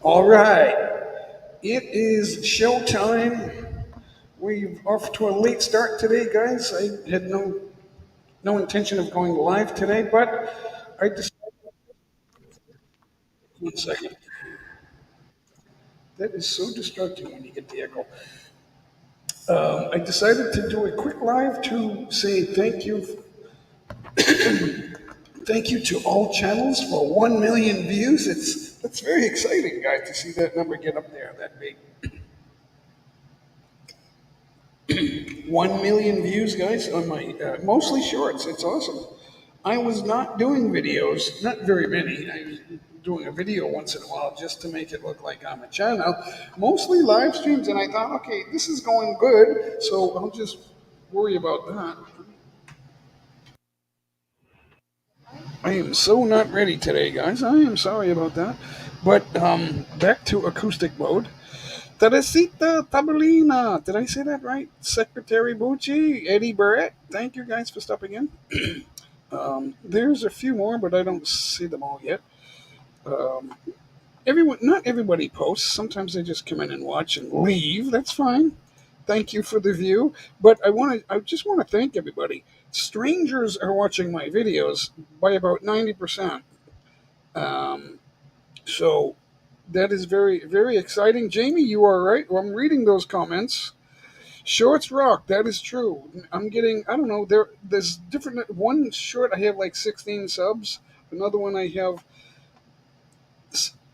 All right, it is showtime. We're off to a late start today, guys. I had no intention of going live today, but I decided. One second. That is so distracting when you get the echo. I decided to do a quick live to say thank you to all channels for 1 million views. That's very exciting, guys, to see that number get up there that big. 1 million views, guys, on my mostly shorts. It's awesome. I was not doing videos, not very many. I was doing a video once in a while just to make it look like I'm a channel. Mostly live streams, and I thought, okay, this is going good, so I'll just worry about that. I am so not ready today, guys. I am sorry about that. But back to acoustic mode. Teresita Tabulina. Did I say that right? Secretary Bucci, Eddie Barrett. Thank you guys for stopping in. There's a few more, but I don't see them all yet. Um, not everybody posts. Sometimes they just come in and watch and leave. That's fine. Thank you for the view. But I just want to thank everybody. Strangers are watching my videos by about 90%. Um, so that is very, very exciting. Jamie, you are right. Well, I'm reading those comments. Shorts rock. That is true. I'm getting. I don't know. There's different. One short I have like 16 subs. Another one I have.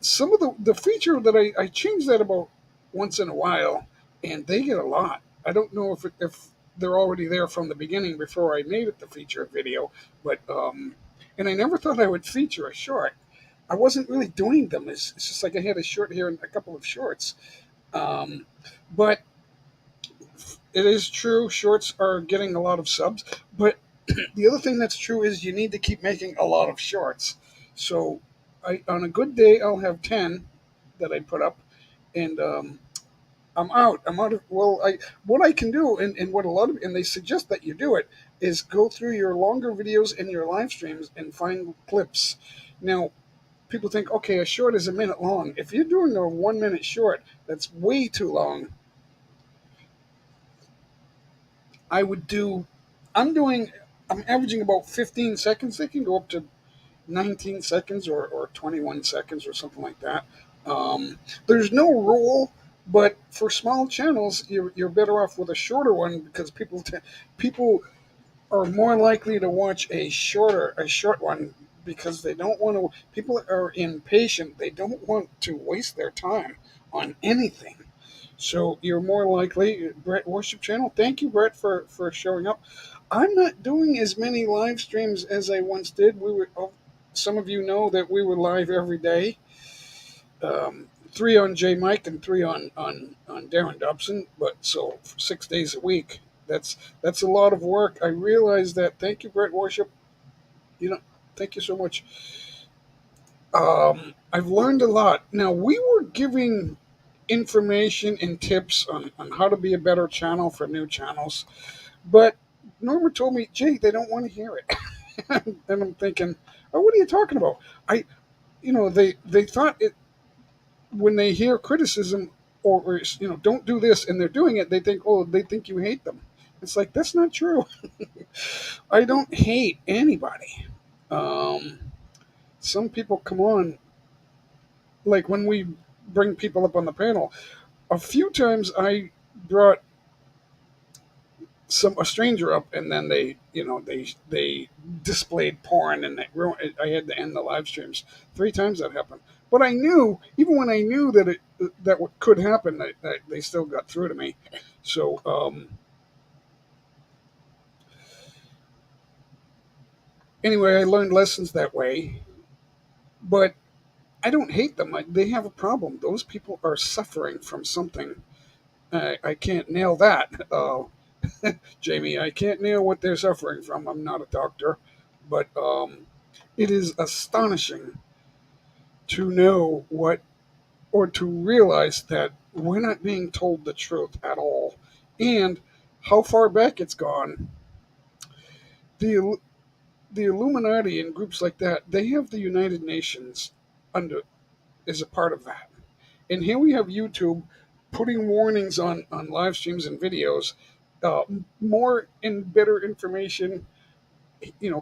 Some of the feature that I change that about once in a while, and they get a lot. I don't know if they're already there from the beginning before I made it the feature video, but and I never thought I would feature a short. I wasn't really doing them. It's just like I had a short here and a couple of shorts. Um, but it is true, shorts are getting a lot of subs. But the other thing that's true is you need to keep making a lot of shorts. So on a good day, I'll have 10 that I put up, and I'm out. I'm out of. Well, I what I can do, and what a lot of, and they suggest that you do it, is go through your longer videos and your live streams and find clips. Now, people think, okay, a short is a minute long. If you're doing a 1 minute short, that's way too long. I would do. I'm doing. I'm averaging about 15 seconds. They can go up to 19 seconds or 21 seconds or something like that. There's no rule, but for small channels, you're better off with a shorter one because people are more likely to watch a short one because they don't want to. People are impatient. They don't want to waste their time on anything. So you're more likely, Brett Worship Channel. Thank you, Brett, for showing up. I'm not doing as many live streams as I once did. Some of you know that we were live every day, 3 on J Mike and 3 on Darren Dobson. But so 6 days a week. That's a lot of work. I realize that. Thank you, Brett Worship. You know, thank you so much. I've learned a lot. Now we were giving information and tips on how to be a better channel for new channels. But Norma told me, Jay, they don't want to hear it. And I'm thinking, oh, what are you talking about? They thought it when they hear criticism or don't do this and they're doing it, they think you hate them. It's like, that's not true. I don't hate anybody. Um, some people come on, like when we bring people up on the panel, a few times I brought a stranger up, and then they displayed porn, and I had to end the live streams 3 times. That happened, but I knew, even when I knew that what could happen, that they still got through to me. So anyway, I learned lessons that way, but I don't hate them. They have a problem. Those people are suffering from something. I can't nail that. Jamie, I can't nail what they're suffering from. I'm not a doctor, but it is astonishing to know or to realize that we're not being told the truth at all, and how far back it's gone. The the Illuminati and groups like that, they have the United Nations under is a part of that. And here we have YouTube putting warnings on live streams and videos, more and better information.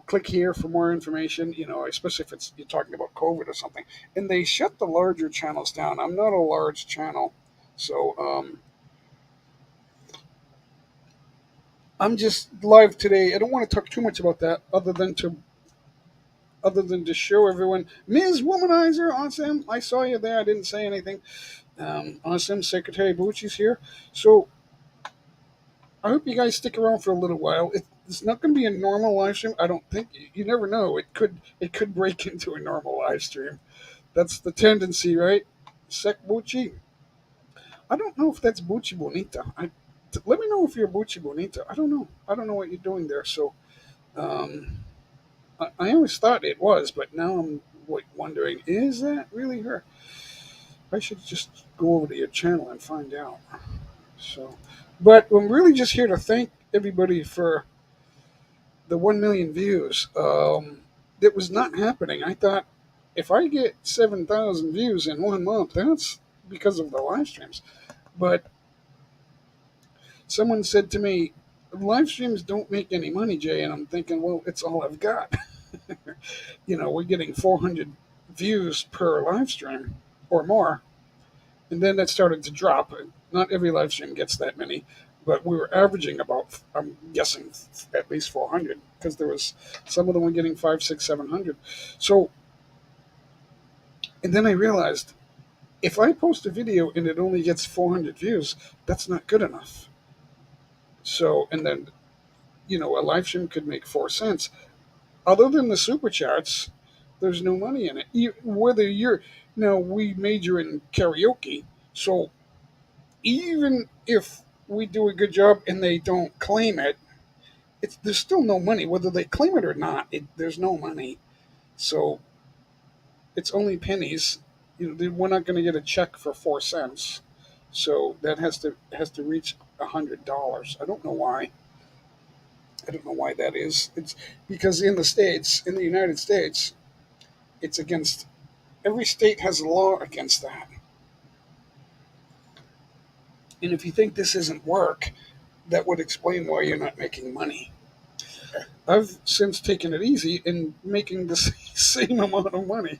Click here for more information. Especially if it's you're talking about COVID or something. And they shut the larger channels down. I'm not a large channel, so I'm just live today. I don't want to talk too much about that, other than to show everyone Ms. Womanizer, awesome. I saw you there. I didn't say anything. Awesome. Secretary Bucci's here. So I hope you guys stick around for a little while. It's not going to be a normal live stream. I don't think. You never know. It could break into a normal live stream. That's the tendency, right? Sec Bucci. I don't know if that's Bucci Bonita. Let me know if you're Bucci Bonita. I don't know. I don't know what you're doing there. So um, I always thought it was, but now I'm wondering, is that really her? I should just go over to your channel and find out. So, but I'm really just here to thank everybody for the 1 million views. That was not happening. I thought if I get 7,000 views in 1 month, that's because of the live streams. But someone said to me, live streams don't make any money, Jay. And I'm thinking, well, it's all I've got. We're getting 400 views per live stream or more. And then that started to drop. Not every live stream gets that many, but we were averaging about, I'm guessing, at least 400 because there was some of them were getting 5, 6, 700. So, and then I realized if I post a video and it only gets 400 views, that's not good enough. So, and then, a live stream could make 4 cents. Other than the super chats, there's no money in it. Whether you're, now we major in karaoke, so even if we do a good job and they don't claim it, there's still no money. Whether they claim it or not, there's no money. So it's only pennies. We're not going to get a check for 4 cents. So that has to reach $100. I don't know why. I don't know why that is. It's because in the United States, it's against every state has a law against that. And if you think this isn't work, that would explain why you're not making money. I've since taken it easy in making the same amount of money.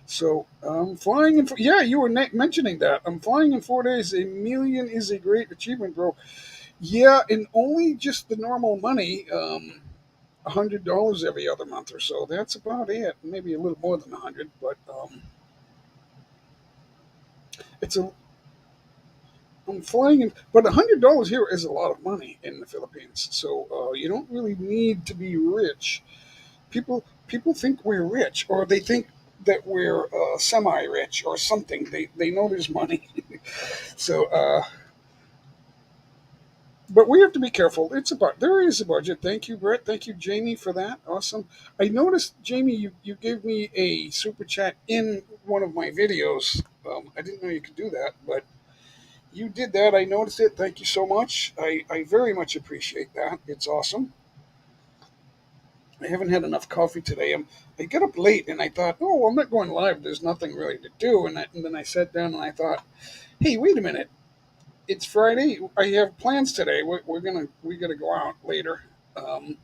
So I'm flying in. Yeah, you were mentioning that. I'm flying in 4 days. A million is a great achievement, bro. Yeah, and only just the normal money, $100 every other month or so. That's about it. Maybe a little more than 100, but it's a. I'm flying in, but $100 here is a lot of money in the Philippines. So you don't really need to be rich. People think we're rich, or they think that we're semi-rich or something. They know there's money. So, but we have to be careful. There is a budget. Thank you, Brett. Thank you, Jamie, for that. Awesome. I noticed, Jamie, you gave me a super chat in one of my videos. I didn't know you could do that, but you did that. I noticed it. Thank you so much. I very much appreciate that. It's awesome. I haven't had enough coffee today. I got up late and I thought, oh, well, I'm not going live. There's nothing really to do. And then I sat down and I thought, hey, wait a minute. It's Friday. I have plans today. We gotta go out later. Um,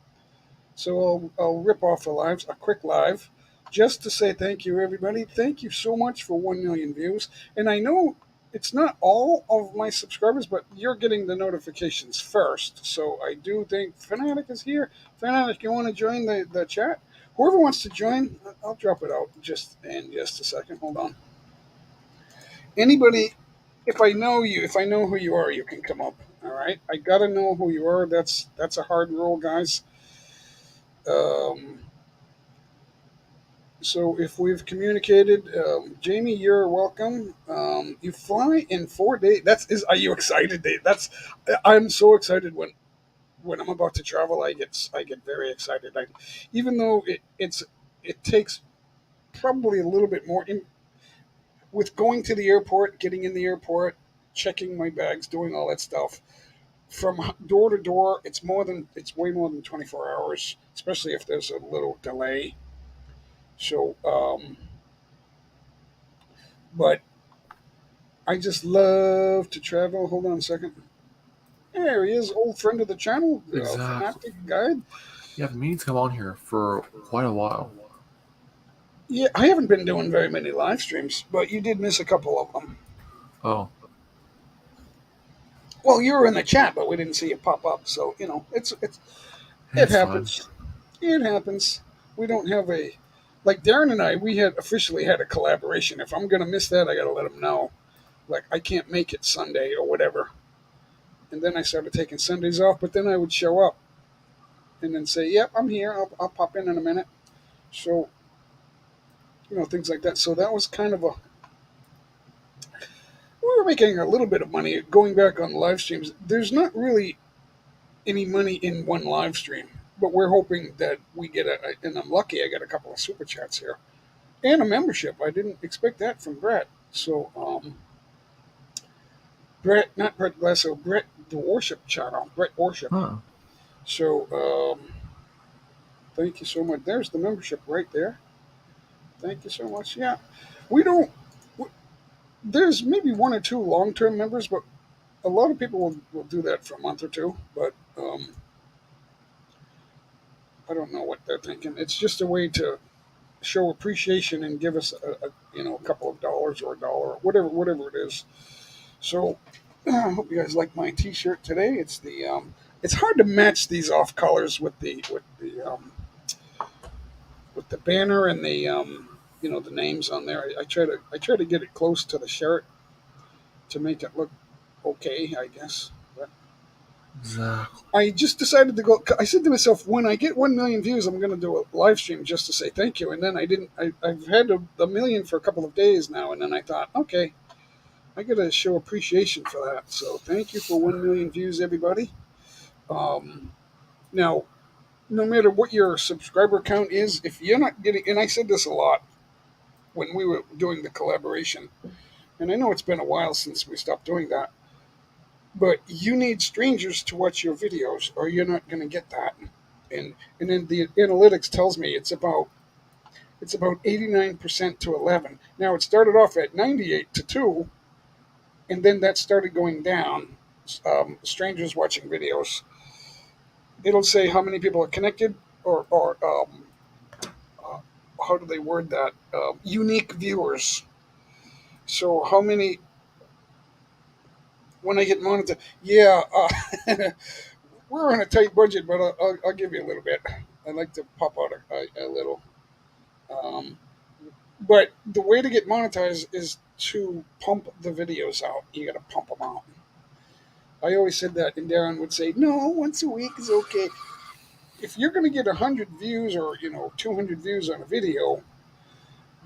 so I'll rip off a quick live, just to say thank you, everybody. Thank you so much for 1 million views. And I know it's not all of my subscribers, but you're getting the notifications first. So I do think Fanatic is here. Fanatic, you want to join the chat? Whoever wants to join, I'll drop it out just in just a second. Hold on. Anybody, if I know you, if I know who you are, you can come up. All right. I gotta know who you are. That's a hard rule, guys. Um, So if we've communicated, Jamie, you're welcome. You fly in 4 days. Are you excited, Dave? I'm so excited when I'm about to travel. I get very excited. Even though it takes probably a little bit more with going to the airport, getting in the airport, checking my bags, doing all that stuff. From door to door, it's way more than 24 hours, especially if there's a little delay. So, but I just love to travel. Hold on a second. There he is, old friend of the channel, Exactly. Fanatic Guide. Yeah, I've been meaning to come on here for quite a while. Yeah, I haven't been doing very many live streams, but you did miss a couple of them. Oh, Well, you were in the chat, but we didn't see it pop up. So it it's fine. happens. It happens. We don't have a like Darren and I. We had officially had a collaboration. If I'm gonna miss that, I gotta let him know. Like I can't make it Sunday or whatever. And then I started taking Sundays off, but then I would show up and then say, "Yep, I'm here. I'll pop in a minute." So things like that. So that was kind of a we were making a little bit of money going back on live streams. There's not really any money in one live stream, but we're hoping that we get and I'm lucky I got a couple of super chats here and a membership. I didn't expect that from Brett. So, Brett, not Brett Glasso, Brett the Worship channel, Brett Worship. Huh. So, thank you so much. There's the membership right there. Thank you so much. Yeah, we don't. There's maybe one or two long-term members, but a lot of people will do that for a month or two. But I don't know what they're thinking. It's just a way to show appreciation and give us a couple of dollars or a dollar, whatever it is. So I hope you guys like my T-shirt today. It's hard to match these off colors with the banner and the names on there. I try to get it close to the shirt to make it look okay, I guess. But Exactly. I just decided to go. I said to myself, when I get 1 million views, I'm going to do a live stream just to say thank you. And then I didn't. I've had a million for a couple of days now, and then I thought, okay, I got to show appreciation for that. So thank you for 1 million views, everybody. Now, no matter what your subscriber count is, if you're not getting, and I said this a lot when we were doing the collaboration, and I know it's been a while since we stopped doing that, but you need strangers to watch your videos, or you're not going to get that. And then the analytics tells me it's about 89% to 11. Now it started off at 98 to 2, and then that started going down. Strangers watching videos. It'll say how many people are connected, or uh, how do they word that? Unique viewers. So how many when I get monetized? Yeah, we're on a tight budget, but I'll give you a little bit. I like to pop out a little. Um, but the way to get monetized is to pump the videos out. You got to pump them out. I always said that, and Darren would say, "No, once a week is okay." If you're going to get 100 views or 200 views on a video,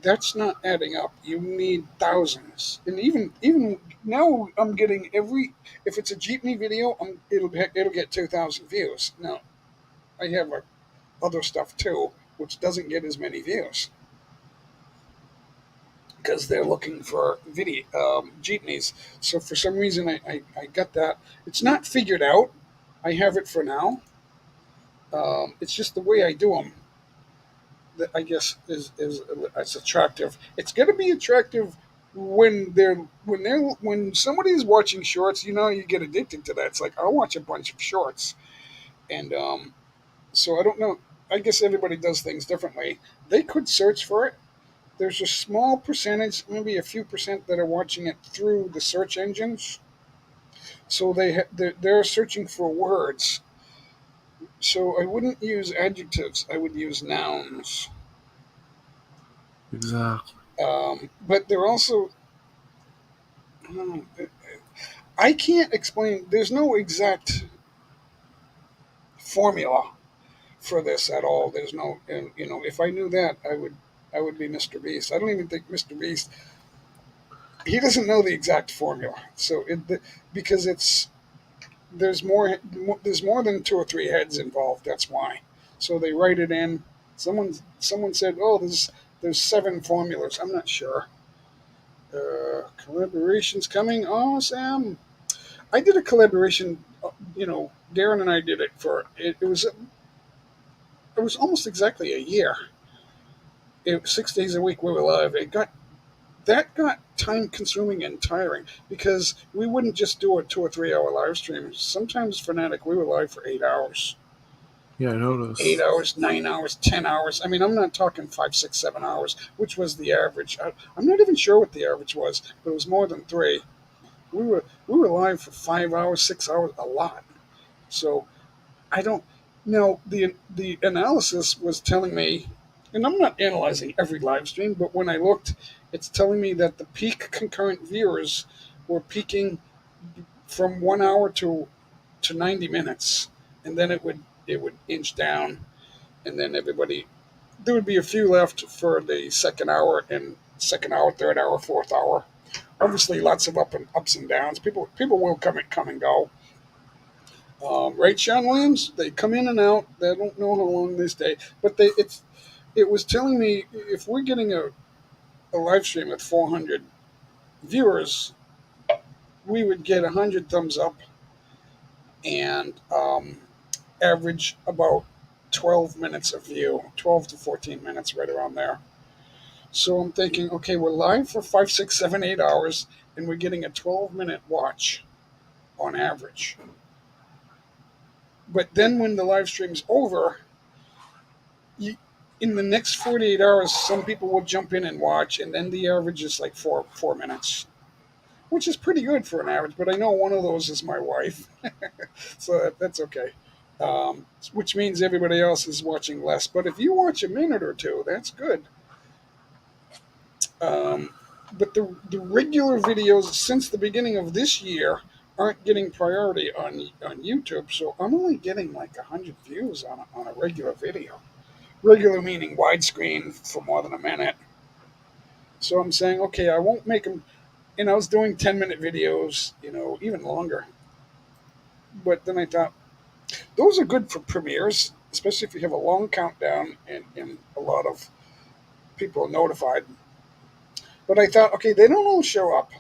that's not adding up. You need thousands, and even now, I'm getting every. If it's a jeepney video, it'll get 2,000 views. Now I have other stuff too, which doesn't get as many views because they're looking for video jeepneys. So for some reason, I got that. It's not figured out. I have it for now. It's just the way I do them that I guess is it's attractive. It's going to be attractive when somebody's watching shorts. You get addicted to that. It's like I'll watch a bunch of shorts, and so I don't know. I guess everybody does things differently. They could search for it. There's a small percentage, maybe a few percent, that are watching it through the search engines. So they're searching for words. So I wouldn't use adjectives. I would use nouns. Exactly. But they're also I can't explain. There's no exact formula for this at all. There's no, and if I knew that, I would be Mr. Beast. I don't even think Mr. Beast. He doesn't know the exact formula. So because there's more than two or three heads involved. That's why. So they write it in. Someone said, "Oh, there's 7 formulas." I'm not sure. Collaborations coming. Oh, Sam. I did a collaboration. Darren and I did it for it. It was almost exactly a year. 6 days a week we were live. It got that got time consuming and tiring because we wouldn't just do a 2 or 3 hour live stream. Sometimes Fanatic, we were live for 8 hours. Yeah, I 8 hours, noticed. 9 hours, 10 hours. I mean, I'm not talking 5, 6, 7 hours, which was the average. I'm not even sure what the average was, but it was more than three. We were live for 5 hours, 6 hours, a lot. So I don't. Now the analysis was telling me, and I'm not analyzing every live stream, but when I looked, it's telling me that the peak concurrent viewers were peaking from 1 hour to 90 minutes, and then it would inch down, and then everybody there would be a few left for the second hour, third hour, fourth hour. Obviously, lots of ups and downs. People will come and go. Right, Sean Williams? They come in and out. They don't know how long they stay, but it was telling me if we're getting a live stream with 400 viewers, we would get 100 thumbs up and average about 12 minutes of view, 12 to 14 minutes, right around there. So I'm thinking, okay, we're live for 5, 6, 7, 8 hours, and we're getting a 12-minute watch on average. But then when the live stream's over, you, in the next 48 hours, some people will jump in and watch, and then the average is like 4 minutes, which is pretty good for an average. But I know one of those is my wife, so that's okay. Which means everybody else is watching less. But if you watch a minute or two, that's good. Um, but the regular videos since the beginning of this year aren't getting priority on YouTube. So I'm only getting like 100 views on a regular video. Regular meaning widescreen for more than a minute. So I'm saying, okay, I won't make them. And I was doing 10-minute videos, even longer. But then I thought, those are good for premieres, especially if you have a long countdown and a lot of people are notified. But I thought, okay, they don't all show up.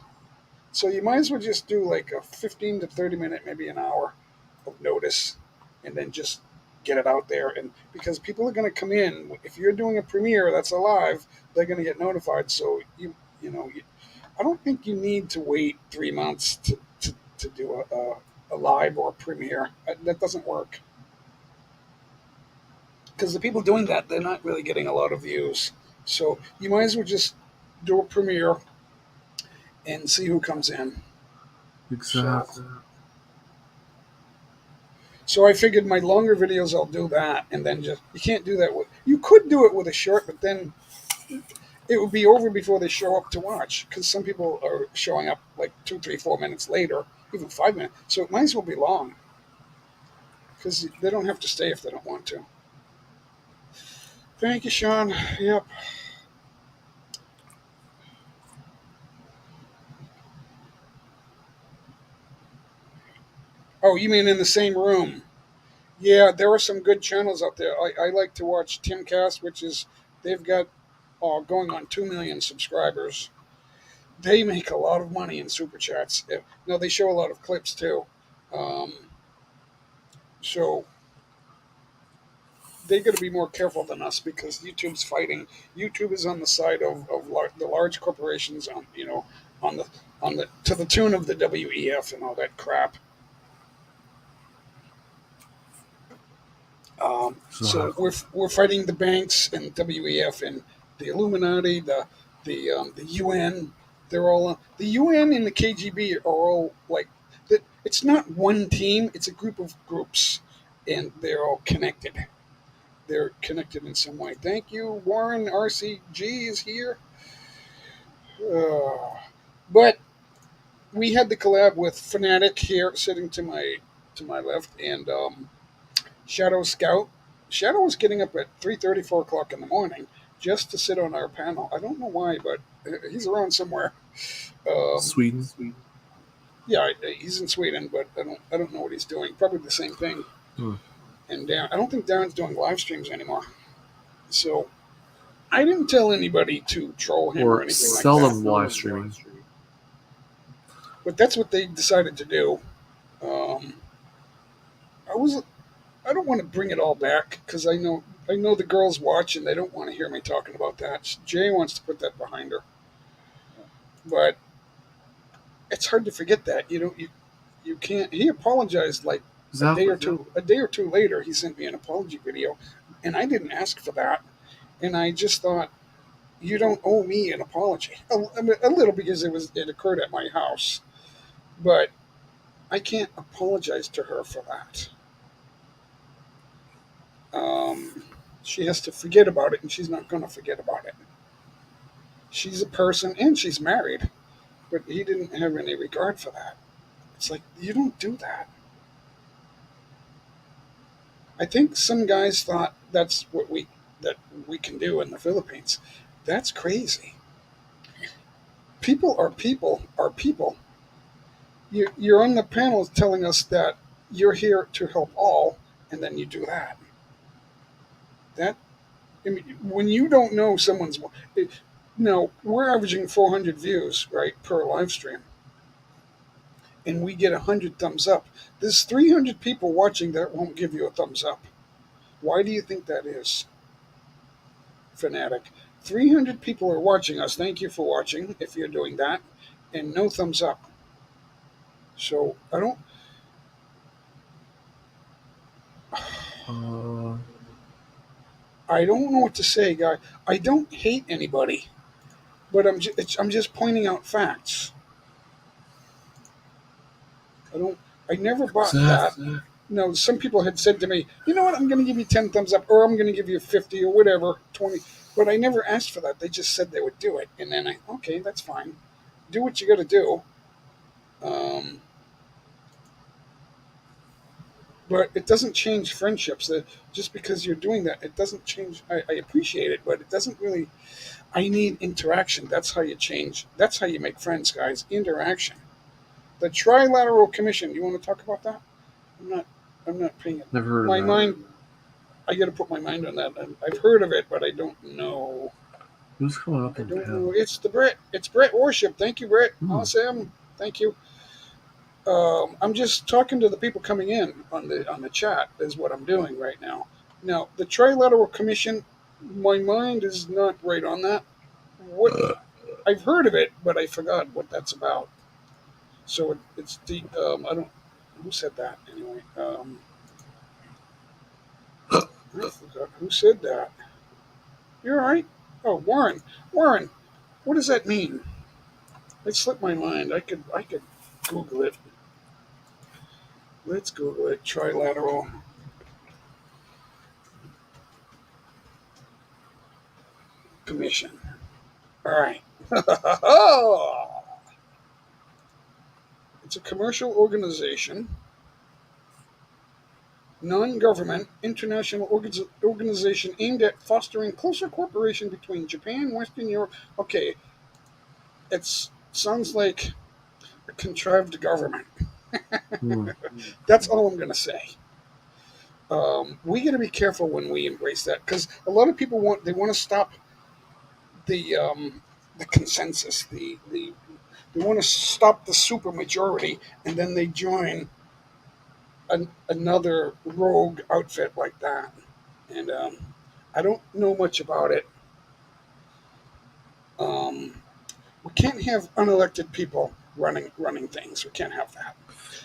So you might as well just do like a 15 to 30 minute, maybe an hour of notice, and then just get it out there. And because people are going to come in, if you're doing a premiere that's alive, they're going to get notified. So I don't think you need to wait 3 months to do a live or a premiere. That doesn't work because the people doing that, they're not really getting a lot of views. So you might as well just do a premiere and see who comes in. So Exactly. So I figured my longer videos, I'll do that, and then just you can't do that with. You could do it with a short, but then it would be over before they show up to watch because some people are showing up like 2, 3, 4 minutes later, even 5 minutes. So it might as well be long because they don't have to stay if they don't want to. Thank you, Sean. Yep. Oh, you mean in the same room? Yeah, there are some good channels out there. I like to watch Timcast, which is they've got going on 2 million subscribers. They make a lot of money in super chats. No, they show a lot of clips too. Um, so they got to be more careful than us because YouTube's fighting. YouTube is on the side of the large corporations on the on the to the tune of the WEF and all that crap. So Exactly. we're fighting the banks and WEF and the Illuminati, the UN. They're all the UN and the KGB are all like that. It's not one team; it's a group of groups, and they're all connected. They're connected in some way. Thank you, Warren. RCG is here, uh, but we had the collab with Fnatic here, sitting to my left, and Shadow Scout. Shadow was getting up at 3:30, 4 o'clock in the morning just to sit on our panel. I don't know why, but he's around somewhere. Um, Sweden. yeah, he's in Sweden, but I don't know what he's doing. Probably the same thing. Hmm. And I don't think Darren's doing live streams anymore. So I didn't tell anybody to troll him or Or anything like that. seldom live streaming. But that's what they decided to do. Um, I was I don't want to bring it all back because I know the girls watch and they don't want to hear me talking about that. Jay wants to put that behind her. but it's hard to forget that. You can't. He apologized like Exactly. a day or two later. He sent me an apology video, and I didn't ask for that. And I just thought, you don't owe me an apology. A little because it occurred at my house, but I can't apologize to her for that. Um, she has to forget about it, and she's not going to forget about it. She's a person, and she's married, but he didn't have any regard for that. It's like you don't do that. I think some guys thought that's that we can do in the Philippines. That's crazy. People are people are people. You're on the panel telling us that you're here to help all, and then you do that. That I mean, when you don't know someone's, no, we're averaging 400 views right per live stream, and we get 100 thumbs up. There's 300 people watching that won't give you a thumbs up. Why do you think that is, fanatic? 300 people are watching us. Thank you for watching. If you're doing that, and no thumbs up. So Uh, I don't know what to say, guy. I don't hate anybody, but I'm just pointing out facts. I don't. I never bought that. exactly. No, some people had said to me, you know what, I'm going to give you 10 thumbs up, or I'm going to give you 50 or whatever, 20. But I never asked for that. They just said they would do it. And then okay, that's fine. Do what you got to do. Um, but it doesn't change friendships. Just because you're doing that, it doesn't change. I appreciate it, but it doesn't really. I need interaction. That's how you change. That's how you make friends, guys. Interaction. The Trilateral Commission. You want to talk about that? I'm not. I'm not paying it. Never heard of My that. mind. I got to put my mind on that. I've heard of it, but I don't know. Who's coming up I in don't know. panel? It's the Brit. It's Brett Worship. Thank you, Brett. Hmm. Awesome. Thank you. I'm just talking to the people coming in on the chat. Is what I'm doing right now. Now the Trilateral Commission. My mind is not right on that. What I've heard of it, but I forgot what that's about. So it's the I don't. Who said that anyway? I forgot who said that. You're all right. Oh, Warren. Warren. What does that mean? It slipped my mind. I could Google it. Let's Google it. Trilateral Commission. All right. It's a commercial organization, non-government international organization aimed at fostering closer cooperation between Japan, Western Europe. Okay, it sounds like a contrived government. Hmm. That's all I'm going to say. We got to be careful when we embrace that because a lot of people want to stop the consensus. They want to stop the supermajority, and then they join another rogue outfit like that. And I don't know much about it. Um, we can't have unelected people running things. We can't have that.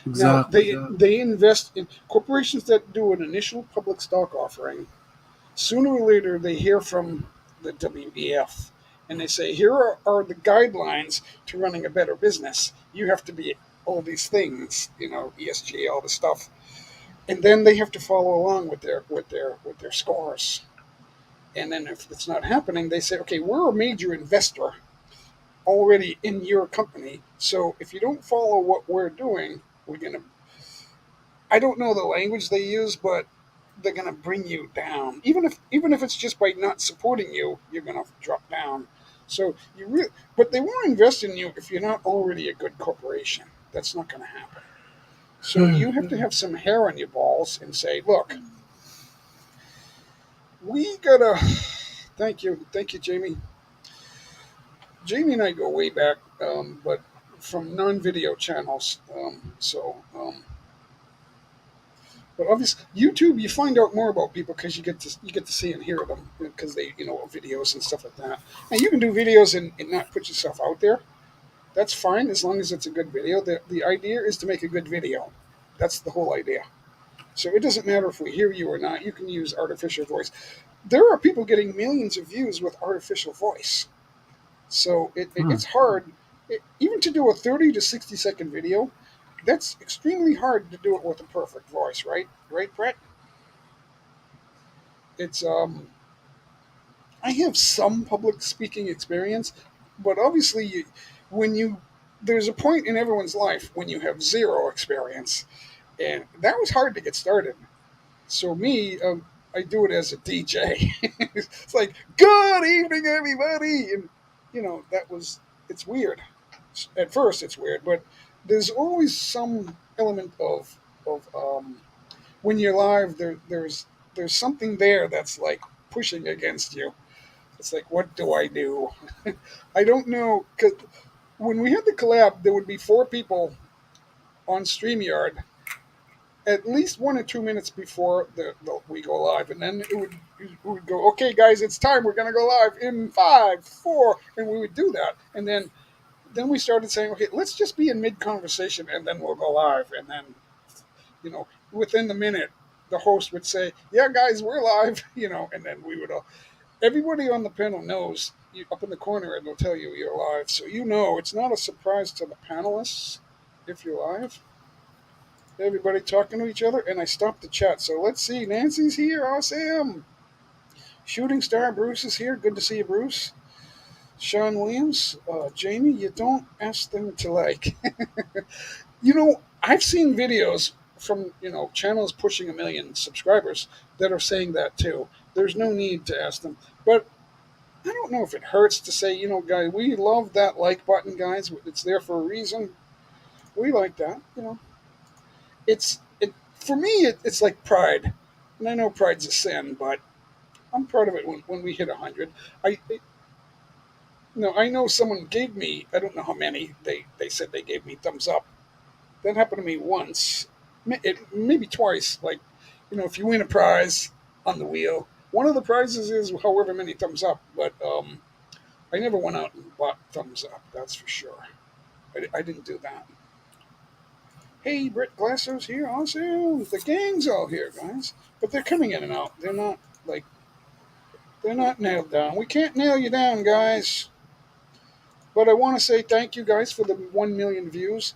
Now Exactly. they invest in corporations that do an initial public stock offering. Sooner or later, they hear from the WEF and they say, here are the guidelines to running a better business. You have to be all these things, ESG, all the stuff, and then they have to follow along with their scores. And then if it's not happening, they say, okay, we're a major investor already in your company, so if you don't follow what we're doing, we're gonna. I don't know the language they use, but they're gonna bring you down. Even if it's just by not supporting you, you're gonna drop down. So but they won't invest in you if you're not already a good corporation. That's not gonna happen. So Hmm. you have to have some hair on your balls and say, look, we gotta. Thank you, Jamie. Jamie and I go way back, but from non-video channels. But obviously, YouTube, you find out more about people because you get to see and hear them because they videos and stuff like that. And you can do videos and not put yourself out there. That's fine as long as it's a good video. The idea is to make a good video. That's the whole idea. So it doesn't matter if we hear you or not. You can use artificial voice. There are people getting millions of views with artificial voice. So Hmm. it's hard, even to do a 30 to 60-second video. That's extremely hard to do it with a perfect voice, right? Right, Brett? It's I have some public speaking experience, but obviously, when you there's a point in everyone's life when you have zero experience, and that was hard to get started. So me, I do it as a DJ. It's like, "Good evening, everybody," and that was it's weird. At first, it's weird, but there's always some element of when you're live. There's something there that's like pushing against you. It's like, what do I do? I don't know, because when we had the collab, there would be four people on StreamYard at least 1 or 2 minutes before we go live, and then it would go, okay, guys, it's time. We're gonna go live in 5, 4, and we would do that, and then we started saying, okay, let's just be in mid conversation, and then we'll go live, and then within the minute, the host would say, yeah, guys, we're live, and then we would all everybody on the panel knows you, up in the corner it'll tell you you're live, so it's not a surprise to the panelists if you're live. Everybody talking to each other, and I stopped the chat. So let's see. Nancy's here. Awesome. Shooting Star Bruce is here. Good to see you, Bruce. Sean Williams, Jamie. You don't ask them to like. I've seen videos from channels pushing 1 million subscribers that are saying that too. There's no need to ask them, but I don't know if it hurts to say, guys, we love that like button, guys. It's there for a reason. We like that. For me. It's like pride, and I know pride's a sin, but I'm proud of it when we hit 100. I know someone gave me. I don't know how many. They said they gave me thumbs up. That happened to me once, maybe twice. Like, if you win a prize on the wheel, one of the prizes is however many thumbs up. But I never went out and bought thumbs up. That's for sure. I didn't do that. Hey, Brett Glasser's here. Awesome. The gang's all here, guys. But they're coming in and out. Like they're not nailed down. We can't nail you down, guys. But I want to say thank you guys for the 1 million views.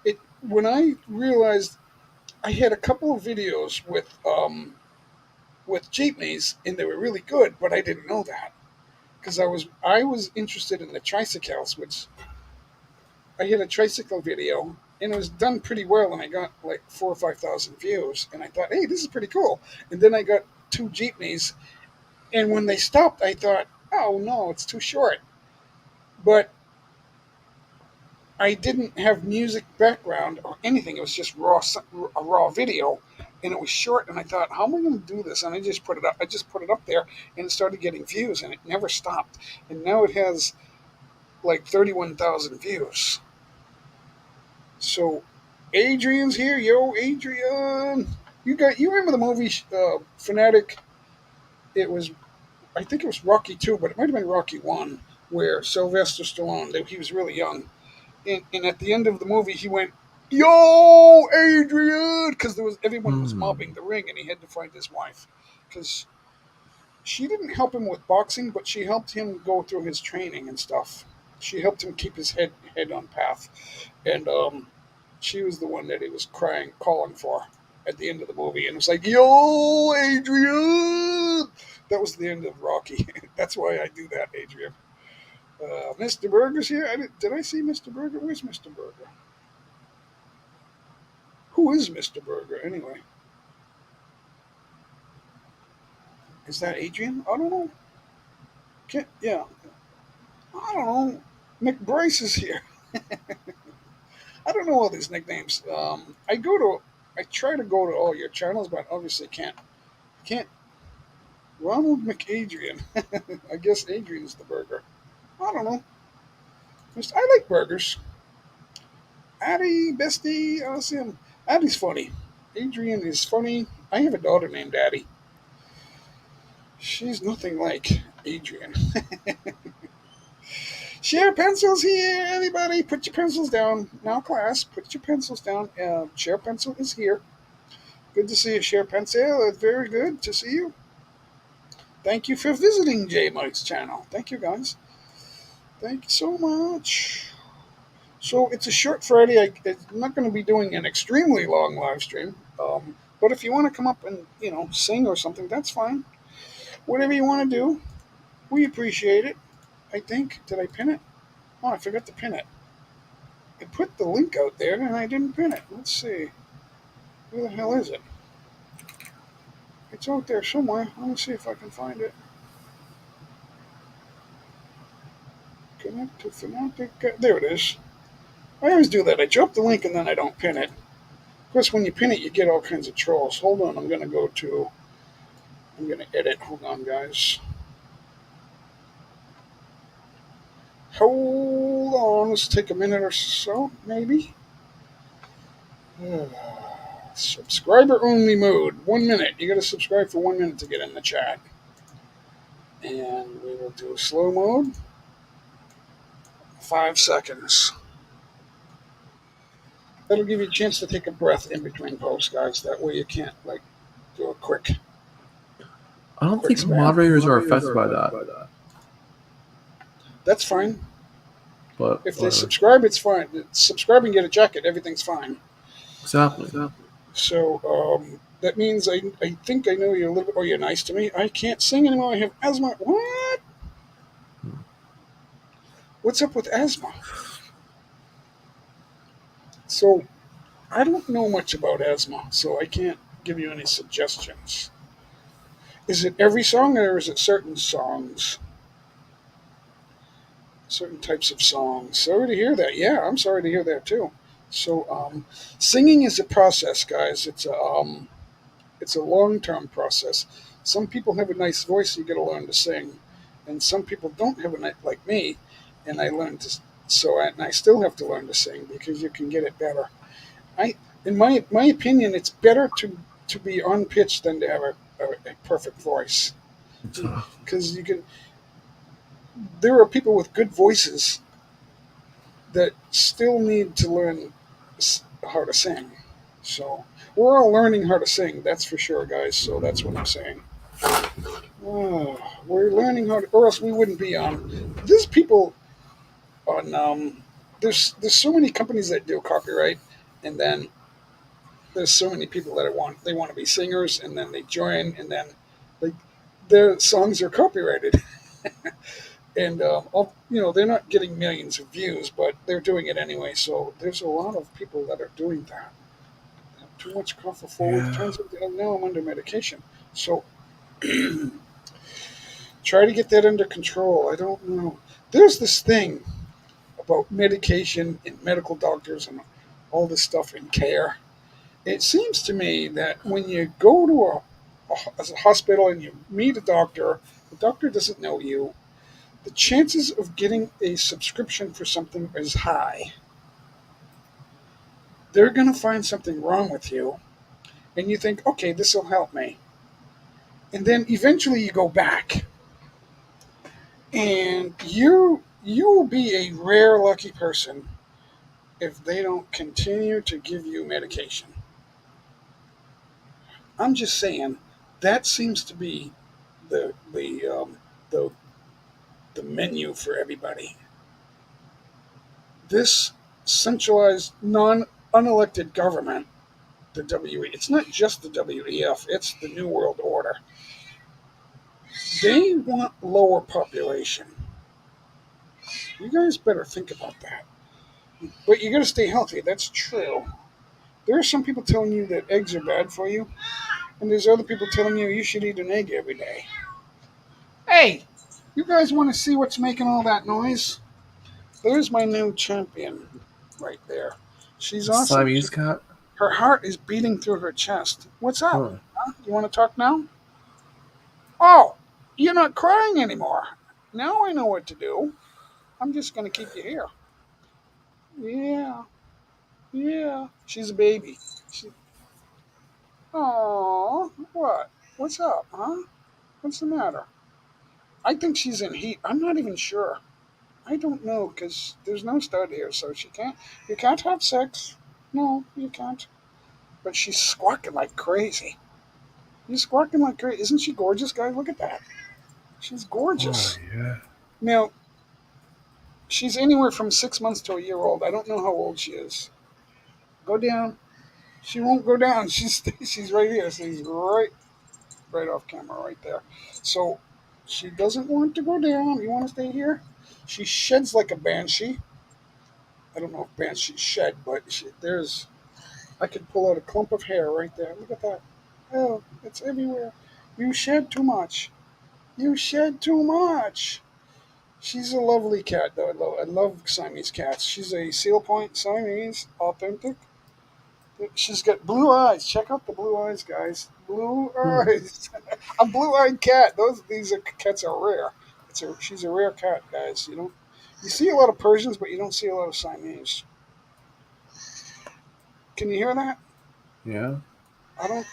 It When I realized I had a couple of videos with jeepneys and they were really good, but I didn't know that because I was interested in the tricycles, which I had a tricycle video and it was done pretty well, and I got like 4 or 5 thousand views, and I thought, hey, this is pretty cool. And then I got two jeepneys, and when they stopped, I thought, oh no, it's too short. But I didn't have music background or anything. It was just a raw video, and it was short. And I thought, how am I going to do this? And I just put it up. I just put it up there, and it started getting views, and it never stopped. And now it has like 31,000 views. So Adrian's here. Yo, Adrian. You remember the movie Fanatic? It was, I think it was Rocky 2, but it might have been Rocky 1, where Sylvester Stallone, he was really young, and at the end of the movie he went, "Yo, Adrian," because everyone was Hmm. mobbing the ring, and he had to find his wife because she didn't help him with boxing, but she helped him go through his training and stuff. She helped him keep his head on path, and she was the one that he was crying, calling for at the end of the movie, and it was like, "Yo, Adrian." That was the end of Rocky. That's why I do that, Adrian. Mr. Burger's here. Did I see Mr. Burger? Where's Mr. Burger? Who is Mr. Burger anyway? Is that Adrian? I don't know. Yeah, I don't know. McBryce is here. I don't know all these nicknames. I try to go to all your channels, but obviously can't. Can't. Ronald McAdrian. I guess Adrian's the burger. I don't know. I like burgers. Addie, bestie, awesome. Addie's funny. Adrian is funny. I have a daughter named Addie. She's nothing like Adrian. Share pencils here, everybody. Put your pencils down. Now, class, put your pencils down. Share pencil is here. Good to see you, Share Pencil. It's very good to see you. Thank you for visiting J Mike's channel. Thank you, guys. Thank you so much. So it's a short Friday. I'm not going to be doing an extremely long live stream. But if you want to come up and sing or something, that's fine. Whatever you want to do, we appreciate it. I think. Did I pin it? Oh, I forgot to pin it. I put the link out there and I didn't pin it. Let's see. Where the hell is it? It's out there somewhere. Let me see if I can find it. Connect to Fanatic. There it is. I always do that. I drop the link and then I don't pin it. Of course, when you pin it, you get all kinds of trolls. Hold on. I'm going to go to. I'm going to edit. Hold on, guys. Hold on. Let's take a minute or so, maybe. Subscriber only mode. 1 minute. You got to subscribe for 1 minute to get in the chat. And we will do slow mode. 5 seconds. That'll give you a chance to take a breath in between posts, guys. That way you can't do a quick I don't quick think spam. moderators are affected by that, That's fine. but If they whatever. subscribe, it's fine. Subscribe and get a jacket. Everything's fine. Exactly. So that means I think I know you a little bit. Oh, you're nice to me. I can't sing anymore. I have asthma. What? What's up with asthma? So I don't know much about asthma, so I can't give you any suggestions. Is it every song or is it certain songs? Certain types of songs. Sorry to hear that. Yeah, I'm sorry to hear that too. So singing is a process, guys. It's a long term process. Some people have a nice voice, you got to learn to sing, and some people don't have a nice like me, and I learned to. And I still have to learn to sing because you can get it better. I, in my opinion, it's better to be on pitch than to have a perfect voice So, because you can. There are people with good voices that still need to learn how to sing. So we're all learning how to sing, that's for sure, guys. So that's what I'm saying. Oh, we're learning how to, or else we wouldn't be on. There's people on. There's so many companies that do copyright, and then there's so many people that they want to be singers, and then they join, and then like their songs are copyrighted, and they're not getting millions of views, but they're doing it anyway. So there's a lot of people that are doing that. Too much cough forward yeah. turns into now I'm under medication. So try to get that under control. I don't know. There's this thing about medication and medical doctors and all this stuff in care. It seems to me that when you go to a hospital and you meet a doctor, the doctor doesn't know you. The chances of getting a subscription for something is high. They're going to find something wrong with you, and you think, okay, this will help me. And then eventually you go back, and you will be a rare lucky person if they don't continue to give you medication. I'm just saying that seems to be the the menu for everybody. This centralized, unelected government, the WE. It's not just the WEF. It's the New World Order. They want lower population. You guys better think about that. But you got to stay healthy. That's true. There are some people telling you that eggs are bad for you, and there's other people telling you you should eat an egg every day. Hey, you guys want to see what's making all that noise? There's my new champion right there. She's awesome. Siamese cat? Her heart is beating through her chest. What's up? Huh. Huh? You want to talk now? Oh, you're not crying anymore. Now I know what to do. I'm just going to keep you here. Yeah, yeah. She's a baby. She... Oh, what? What's up, huh? What's the matter? I think she's in heat. I'm not even sure. I don't know because there's no stud here, so she can't. You can't have sex. No, you can't. But she's squawking like crazy. She's squawking like crazy. Isn't she gorgeous, guys? Look at that. She's Oh gorgeous. yeah. Now she's anywhere from 6 months to a year old. I don't know how old she is. Go down. She won't go down. She's right here. She's right off camera right there. So she doesn't want to go down. You want to stay here? She sheds like a banshee. I don't know if banshees shed, but there's. I could pull out a clump of hair right there. Look at that. Oh, it's everywhere. You shed too much. You shed too much. She's a lovely cat, though. I love Siamese cats. She's a Seal Point Siamese, authentic. She's got blue eyes. Check out the blue eyes, guys. Blue Hmm. eyes. A blue-eyed cat. These cats are rare. She's a rare cat, guys. You see a lot of Persians, but you don't see a lot of Siamese. Can you hear that? Yeah. I don't.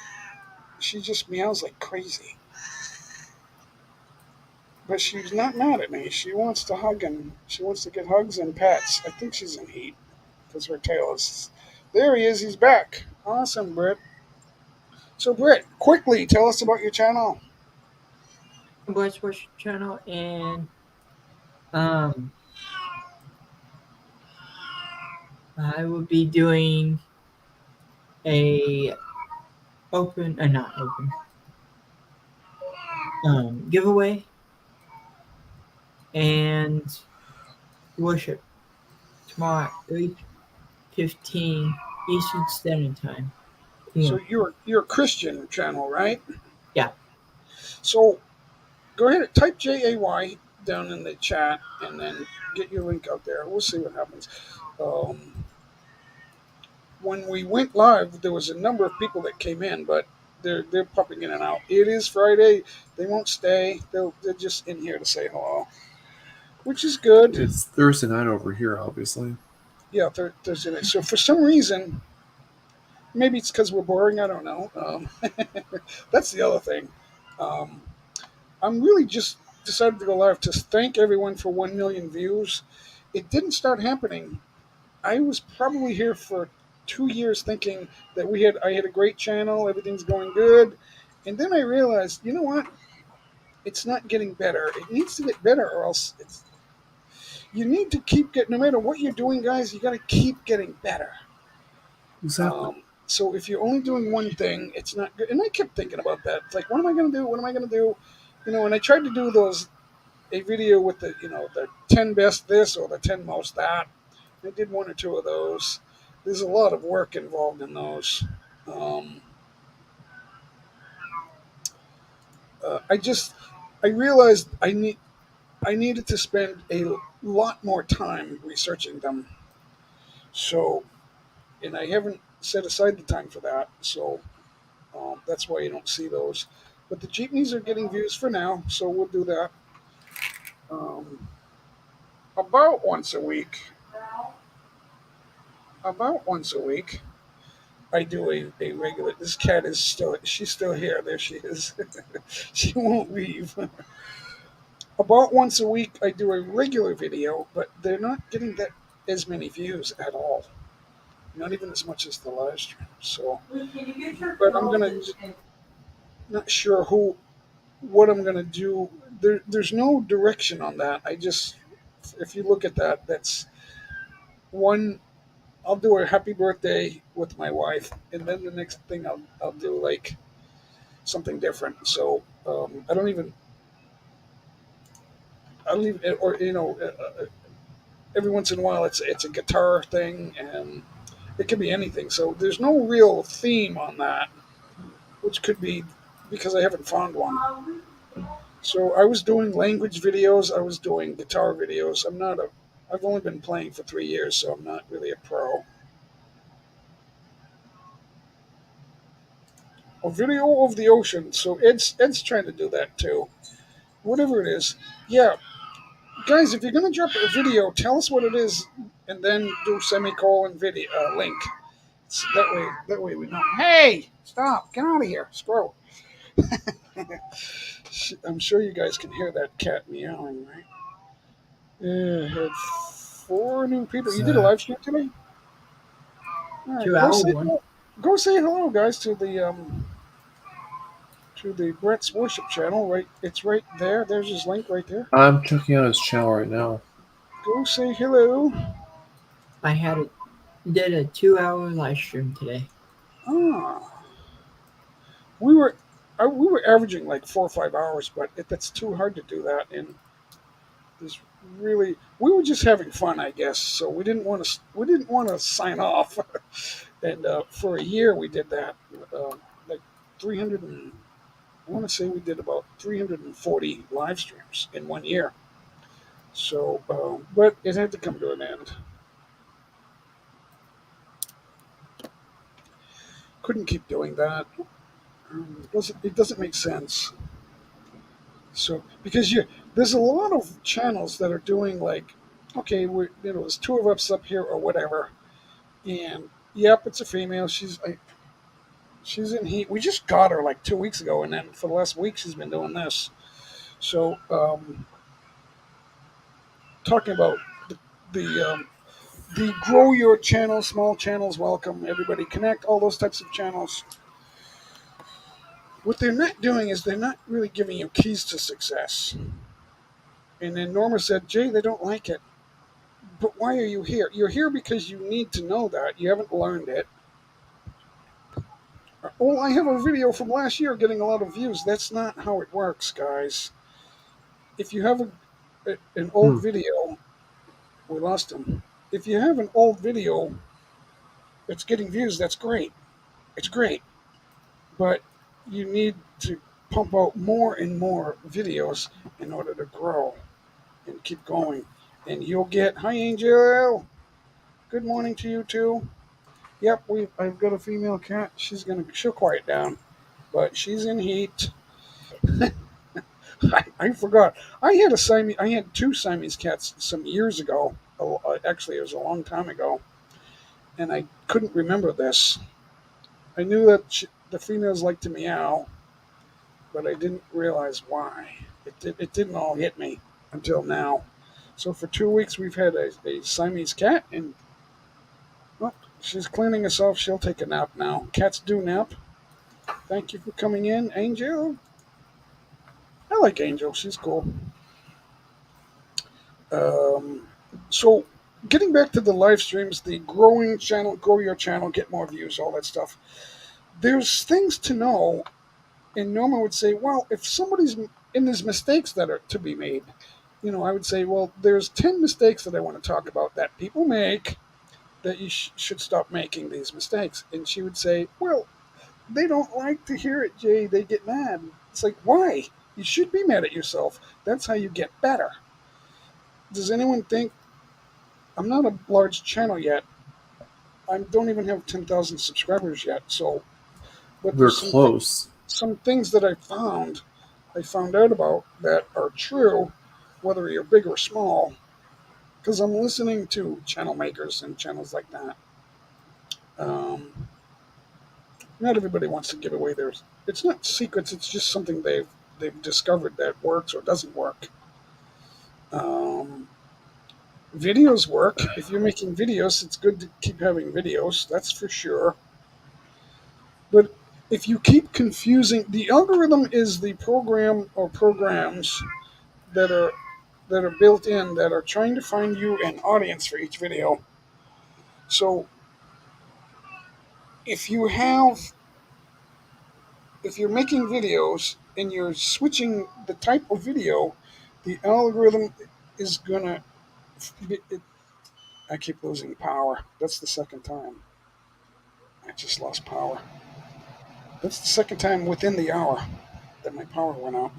She just meows like crazy. But she's not mad at me. She wants to hug and she wants to get hugs and pets. I think she's in heat because her tail is. There he is. He's back. Awesome, Britt. So, Britt, quickly tell us about your channel. Blast Watch channel, and um, I will be doing a not open, giveaway and worship tomorrow at 3:15 Eastern Standard Time. So PM. you're a Christian channel, right? Yeah. So go ahead and type JAY down in the chat and then get your link out there. We'll see what happens. Um, when we went live, there was a number of people that came in, but they're popping in and out. It is Friday. They won't stay. They're just in here to say hello, which is good. It's Thursday night over here, obviously. Yeah, Thursday night. So for some reason, maybe it's because we're boring. I don't know. That's the other thing. Um, I'm really just decided to go live to thank everyone for 1 million views. It didn't start happening. I was probably here for 2 years thinking that I had a great channel, everything's going good, and then I realized, you know what? It's not getting better. It needs to get better, or else you need to keep getting. No matter what you're doing, guys, you got to keep getting better. Exactly. So if you're only doing one thing, it's not good. And I kept thinking about that. It's like, what am I going to do? What am I going to do? And I tried to do a video with the 10 best this or the 10 most that. I did one or two of those. There's a lot of work involved in those. Um, I realized I needed to spend a lot more time researching them. So, and I haven't set aside the time for that. So that's why you don't see those. But the jeepneys are getting views for now, so we'll do that. Um, about once a week. About once a week. I do a regular. This cat is she's still here. There she is. She won't leave. About once a week, I do a regular video, but they're not getting that as many views at all. Not even as much as the live stream. So, but I'm gonna not sure what I'm gonna do. There's no direction on that. If you look at that, that's one. I'll do a happy birthday with my wife, and then the next thing I'll do like something different. So I don't even, or every once in a while it's a guitar thing, and it could be anything. So there's no real theme on that, which could be because I haven't found one. So I was doing language videos, I was doing guitar videos. I've only been playing for 3 years, so I'm not really a pro. A video of the ocean. So Ed's trying to do that too. Whatever it is, yeah, guys. If you're gonna drop a video, tell us what it is, and then do semicolon video link. So that way we know. Hey, stop! Get out of here, squirrel! I'm sure you guys can hear that cat meowing, right? Had 4 new people. You did a So, live stream today? All right, 2 hour one. go say hello, guys, to the Brett's worship channel. Right, it's right there. There's his link right there. I'm checking out his channel right now. Go say hello. I did a 2 hour live stream today. Ah, we were we were averaging like 4 or 5 hours, but that's too hard to do that. And this really, we were just having fun, I guess. So we didn't want to sign off. And for a year we did that, like 300 and I want to say we did about 340 live streams in 1 year. So, but it had to come to an end. Couldn't keep doing that. It doesn't make sense. So because there's a lot of channels that are doing like, okay, there's two of us up here or whatever, and yep, it's a female. She's in heat. We just got her like 2 weeks ago, and then for the last week she's been doing this. So talking about the grow your channel, small channels, welcome everybody, connect, all those types of channels. What they're not doing is they're not really giving you keys to success. And then Norma said, Jay, they don't like it. But why are you here? You're here because you need to know that. You haven't learned it. Oh, I have a video from last year getting a lot of views. That's not how it works, guys. If you have an old Hmm. video, we lost him. If you have an old video that's getting views, that's great. It's great. But you need to pump out more and more videos in order to grow and keep going. And you'll get, hi, Angel. Good morning to you, too. Yep, I've got a female cat. She'll quiet down, but she's in heat. I forgot. I had two Siamese cats some years ago. Actually, it was a long time ago, and I couldn't remember this. I knew that the females like to meow, but I didn't realize why. It didn't all hit me until now. So for 2 weeks we've had a Siamese cat, and well, she's cleaning herself. She'll take a nap now. Cats do nap. Thank you for coming in, Angel. I like Angel. She's cool. Um, so, getting back to the live streams, the growing channel, grow your channel, get more views, all that stuff. There's things to know, and Norma would say, well, if somebody's in these mistakes that are to be made, I would say, well, there's 10 mistakes that I want to talk about that people make that you should stop making these mistakes. And she would say, well, they don't like to hear it, Jay. They get mad. It's like, why? You should be mad at yourself. That's how you get better. Does anyone think I'm not a large channel yet? I don't even have 10,000 subscribers yet. So, but We're there's close. some things that I found out about that are true, whether you're big or small, because I'm listening to channel makers and channels like that. Um, Not everybody wants to give away theirs. It's not secrets. It's just something they've discovered that works or doesn't work. Um, Videos work. If you're making videos, it's good to keep having videos. That's for sure. But if you keep confusing, the algorithm is the program or programs that are built in that are trying to find you an audience for each video. So if you have if you're making videos and you're switching the type of video, the algorithm is gonna. I keep losing power. That's the second time. I just lost power. That's the second time within the hour that my power went out.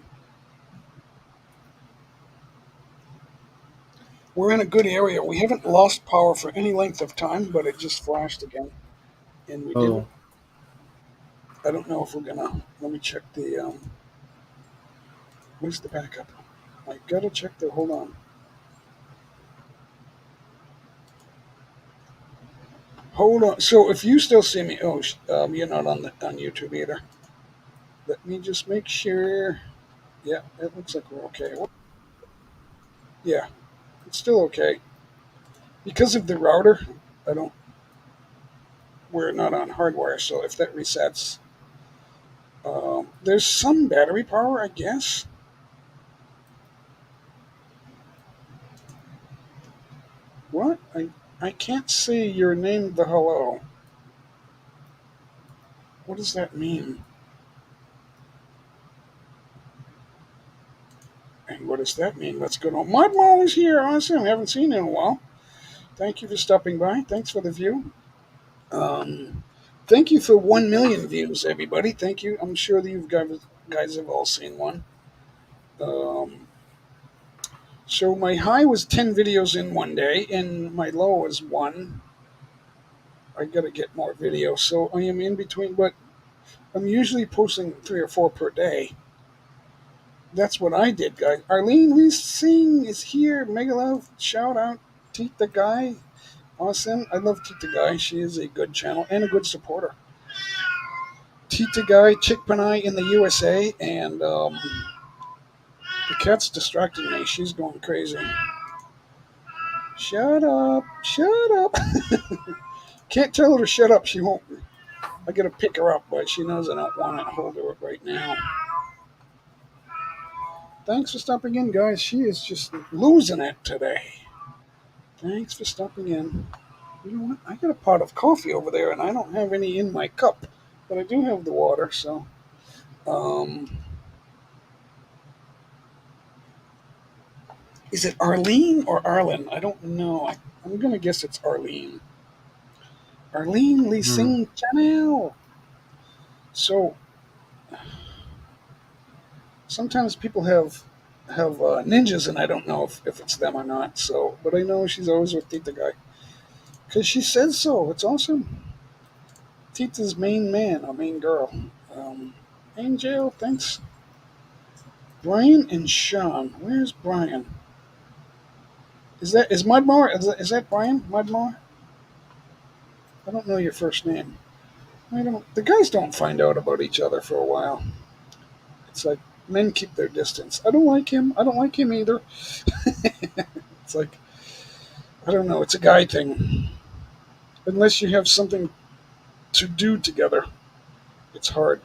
We're in a good area. We haven't lost power for any length of time, but it just flashed again, and we didn't. Oh, I don't know if we're gonna. Let me check the. Where's the backup? I gotta check the. Hold on. Hold on. So if you still see me, you're not on YouTube either. Let me just make sure. Yeah, it looks like we're okay. Yeah. It's still okay because of the router. I don't. We're not on hardwire, so if that resets, there's some battery power, I guess. What? I can't see your name. The hello. What does that mean? And what does that mean? Let's go to Mudmall is here. Awesome. Haven't seen you in a while. Thank you for stopping by. Thanks for the view. Um, Thank you for 1 million views, everybody. Thank you. I'm sure that you guys have all seen one. Um, so my high was 10 videos in one day, and my low was one. I gotta get more videos, so I am in between, but I'm usually posting 3 or 4 per day. That's what I did, guys. Arlene Lee Singh is here. Mega love. Shout out. Tita Guy. Awesome. I love Tita Guy. She is a good channel and a good supporter. Tita Guy, Chick Panay in the USA, and the cat's distracting me. She's going crazy. Shut up. Shut up. Can't tell her to shut up. She won't. I gotta pick her up, but she knows I don't want to hold her up right now. Thanks for stopping in, guys. She is just losing it today. Thanks for stopping in. You know what? I got a pot of coffee over there, and I don't have any in my cup, but I do have the water. So, um, is it Arlene or Arlen? I don't know. I'm gonna guess it's Arlene. Arlene Lee Hmm. Sing Channel. So sometimes people have ninjas, and I don't know if it's them or not. So, but I know she's always with Tita Guy because she says so. It's awesome. Tita's main man or main girl. Um, Angel, thanks. Brian and Sean. Where's Brian? Is Mudmore? Is that Brian Mudmore? I don't know your first name. I don't. The guys don't find out about each other for a while. It's like men keep their distance. I don't like him. I don't like him either. It's like I don't know. It's a guy thing. Unless you have something to do together, it's hard.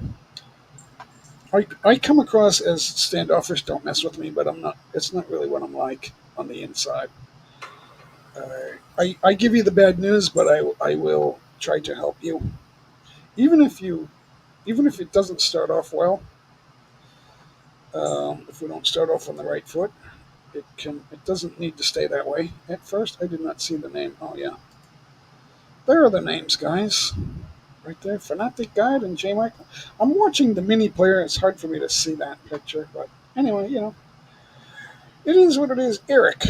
I come across as standoffish. Don't mess with me, but I'm not. It's not really what I'm like on the inside. I give you the bad news, but I will try to help you, even if you even if it doesn't start off well. If we don't start off on the right foot, it doesn't need to stay that way. At first, I did not see the name. Oh yeah, there are the names, guys. Right there, Fanatic Guide and J Michael. I'm watching the mini player. It's hard for me to see that picture, but anyway, it is what it is. Eric.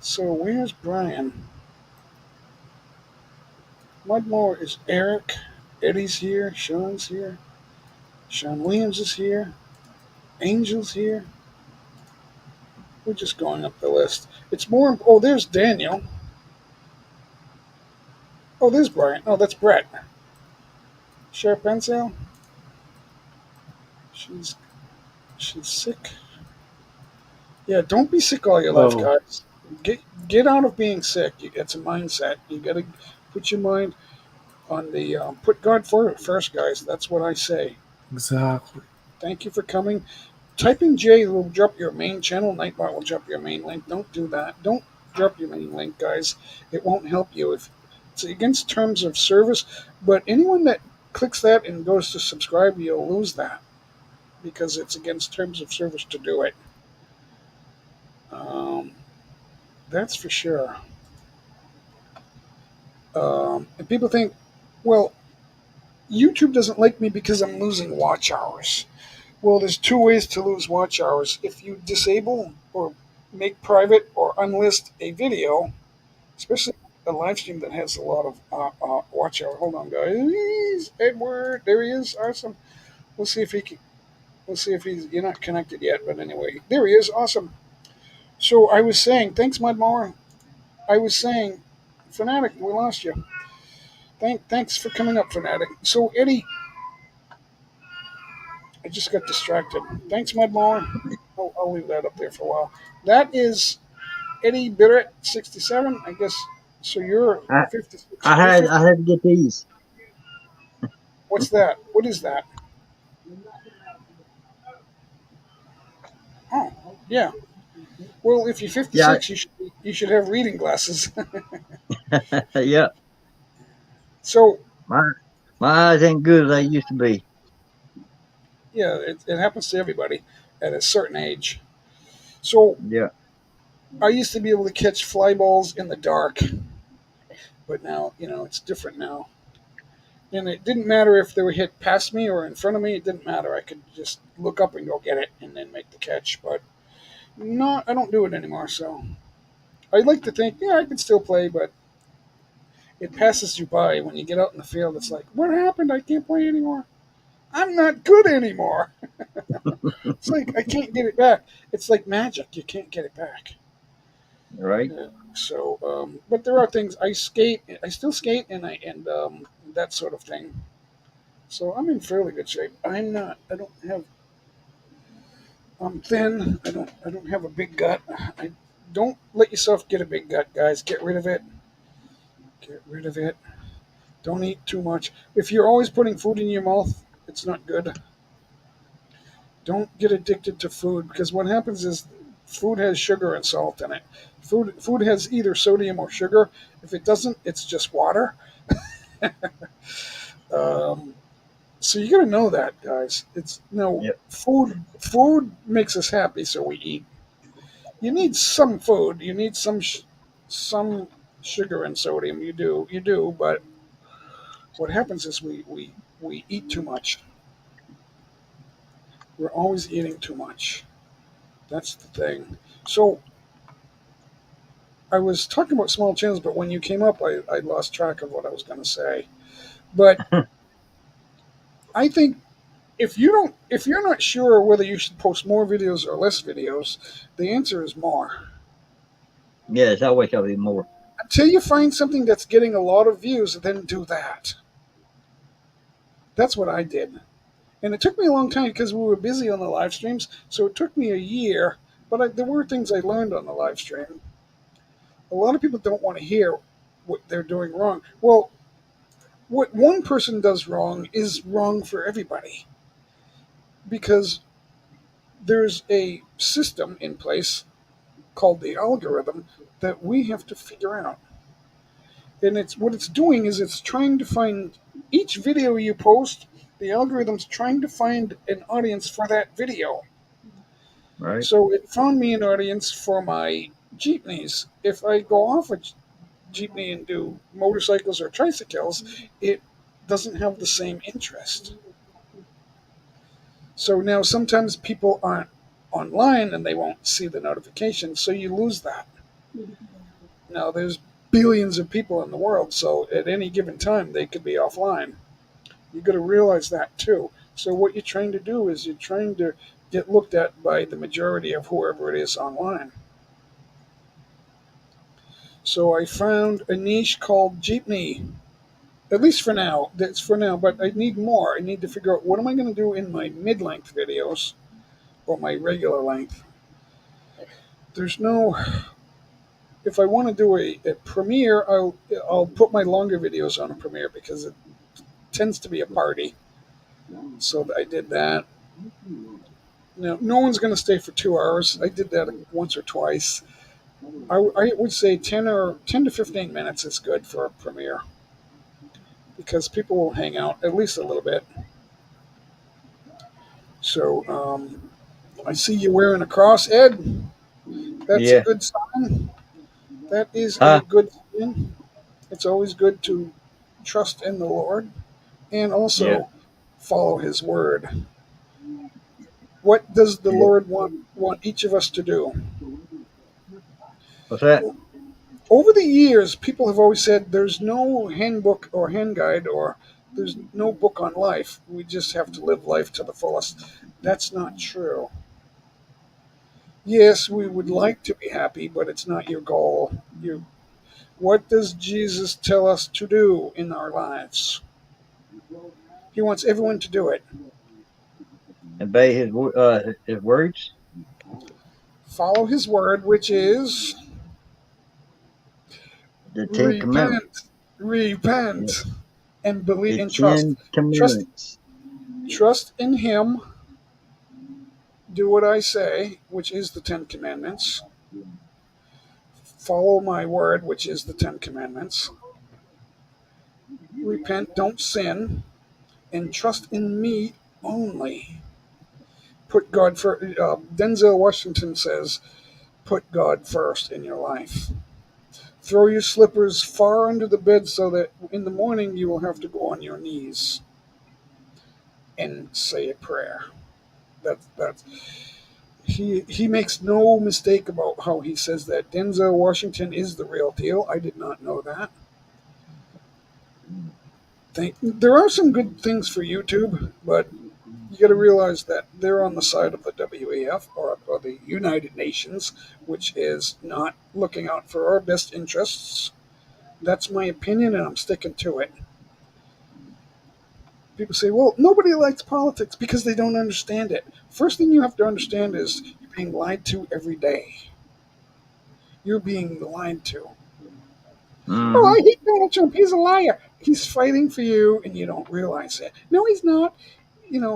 So where's Brian? Mudmore is Eric. Eddie's here. Sean's here. Sean Williams is here. Angel's here. We're just going up the list. It's more. Oh, there's Daniel. Oh, there's Brian. Oh, that's Brett. Sheriff Pensale. She's she's sick. Yeah, don't be sick all your life, Oh, guys. Get get out of being sick. It's a mindset. You got to put your mind on the put God first, guys. That's what I say. exactly. Thank you for coming. Typing J will drop your main channel. Nightbot will drop your main link. Don't do that. Don't drop your main link, guys. It won't help you if it's against terms of service. But anyone that clicks that and goes to subscribe, you'll lose that because it's against terms of service to do it. Um, that's for sure. And people think, well, YouTube doesn't like me because I'm losing watch hours. Well, there's 2 ways to lose watch hours. If you disable or make private or unlist a video, especially a live stream that has a lot of watch hour. Hold on, guys. Edward, there he is. Awesome. We'll see if he can. We'll see if he's. You're not connected yet, but anyway, there he is. Awesome. So I was saying, thanks, Mudmore. I was saying, Fanatic, we lost you. Thanks for coming up, Fanatic. So Eddie, I just got distracted. Thanks, Mudmore. I'll leave that up there for a while. That is Eddie Birrett, 67. I guess so. You're I 56. I You're had 50. I had to get these. What's that? What is that? Oh, yeah. Well, if you're Yeah, 56, you should have reading glasses. yeah. So My my eyes ain't good as they used to be. yeah, it happens to everybody at a certain age. So Yeah. I used to be able to catch fly balls in the dark, but now it's different now. And it didn't matter if they were hit past me or in front of me. It didn't matter. I could just look up and go get it and then make the catch. But not, I don't do it anymore. So I'd like to think, yeah, I can still play, but it passes you by when you get out in the field. It's like, what happened? I can't play anymore. I'm not good anymore. It's like I can't get it back. It's like magic. You can't get it back. Right. So, but there are things I skate. I still skate, and that sort of thing. So I'm in fairly good shape. I'm not. I don't have. I'm thin. I don't have a big gut. I don't let yourself get a big gut, guys. Get rid of it. Get rid of it. Don't eat too much. If you're always putting food in your mouth, it's not good. Don't get addicted to food because what happens is food has sugar and salt in it. Food has either sodium or sugar. If it doesn't, it's just water. Um, so you got to know that, guys. It's no Yep. food. Food makes us happy, so we eat. You need some food. You need some sugar and sodium. You do. But what happens is we eat too much. We're always eating too much. That's the thing. So I was talking about small channels, but when you came up, I lost track of what I was going to say. But I think if you're not sure whether you should post more videos or less videos, the answer is more. Yes, I wish I was more. Until you find something that's getting a lot of views, then do that. That's what I did. And it took me a long time because we were busy on the live streams, so it took me a year. But there were things I learned on the live stream. A lot of people don't want to hear what they're doing wrong. Well, what one person does wrong is wrong for everybody because there's a system in place called the algorithm that we have to figure out. And it's what it's doing is it's trying to find each video you post, the algorithm's trying to find an audience for that video. Right. So it found me an audience for my jeepneys. If I go off a jeepney and do motorcycles or tricycles, it doesn't have the same interest. So now sometimes people aren't online and they won't see the notification, so you lose that. Now there's billions of people in the world, so at any given time they could be offline. You got to realize that too. So what you're trying to do is you're trying to get looked at by the majority of whoever it is online. So I found a niche called Jeepney. At least for now. That's for now, but I need more. I need to figure out what am I going to do in my mid-length videos or my regular length. There's no. If I want to do a premiere, I'll put my longer videos on a premiere because it tends to be a party. So I did that. Now, no one's going to stay for 2 hours. I did that once or twice. I would say 10 to 15 minutes is good for a premiere because people will hang out at least a little bit. So I see you wearing a cross, Ed. That's a Yeah. good sign. That is a Huh? good sign. It's always good to trust in the Lord and Yeah. also follow His word. What does the Yeah. Lord want each of us to do? What's that? Over the years, people have always said there's no handbook or hand guide or there's no book on life. We just have to live life to the fullest. That's not true. Yes, we would like to be happy, but it's not your goal. What does Jesus tell us to do in our lives? He wants everyone to do it. Obey his words. Follow His word, which is The Ten Commandments. Yeah. Repent, and believe The and trust. Ten Trust, Commandments. trust in Him. Do what I say, which is the Ten Commandments. Follow my word, which is the Ten Commandments. Repent, don't sin, and trust in me only. Put God first. Denzel Washington says, put God first in your life. Throw your slippers far under the bed so that in the morning you will have to go on your knees and say a prayer. That's he makes no mistake about how he says that. Denzel Washington is the real deal. I did not know that. There are some good things for YouTube, but you got to realize that they're on the side of the WEF or the United Nations, which is not looking out for our best interests. That's my opinion, and I'm sticking to it. People say, well, nobody likes politics because they don't understand it. First thing you have to understand is you're being lied to every day. You're being lied to. Oh, Mm-hmm. I hate Donald Trump. He's a liar. He's fighting for you, and you don't realize it. No, he's not.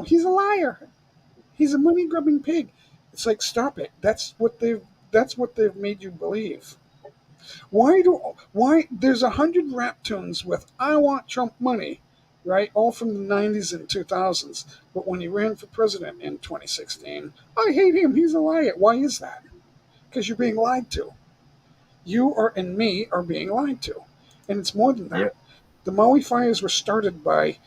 He's a liar. He's a money grubbing pig. It's like, stop it. That's what they've made you believe. Why there's 100 rap tunes with I want Trump money, right? All from the 90s and 2000s. But when he ran for president in 2016, I hate him. He's a liar. Why is that? Because you're being lied to. You are and me are being lied to. And it's more than Yep. that. The Maui fires were started by,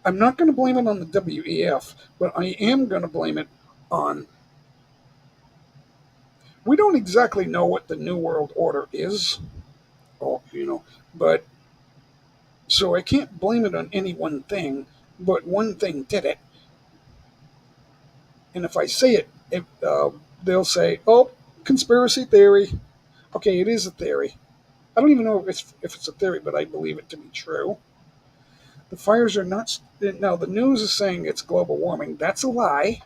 I'm not going to blame it on the WEF, but I am going to blame it on, we don't exactly know what the New World Order is, but so I can't blame it on any one thing, but one thing did it. And if I say it, they'll say, oh, conspiracy theory. Okay, it is a theory. I don't even know if it's a theory, but I believe it to be true. The fires are not. Now, the news is saying it's global warming. That's a lie.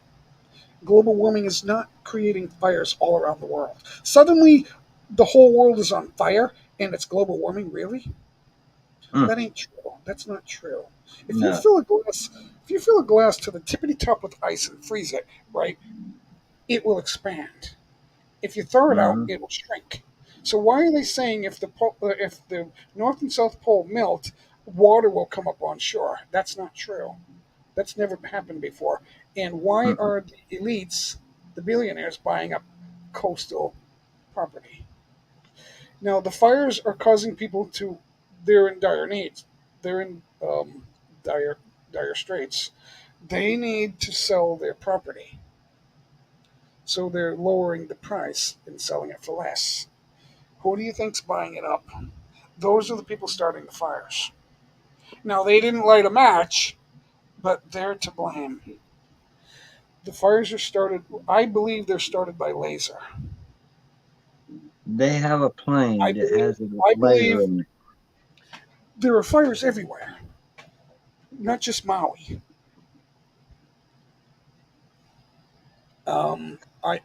Global warming is not creating fires all around the world. Suddenly, the whole world is on fire, and it's global warming. Really? Mm. That ain't true. That's not true. If you No. fill a glass, if you fill a glass to the tippity top with ice and freeze it, right, it will expand. If you throw it out, Mm-hmm. it will shrink. So why are they saying if the North and South Pole melt, water will come up on shore? That's not true. That's never happened before. And why Mm-mm. are the elites, the billionaires, buying up coastal property? Now the fires are causing people to. They're in dire needs. They're in dire straits. They need to sell their property, so they're lowering the price and selling it for less. Who do you think's buying it up? Those are the people starting the fires. Now they didn't light a match, but they're to blame. The fires are started. I believe they're started by laser. They have a I plane that believe. has a I laser believe in it. there are fires everywhere, not just Maui.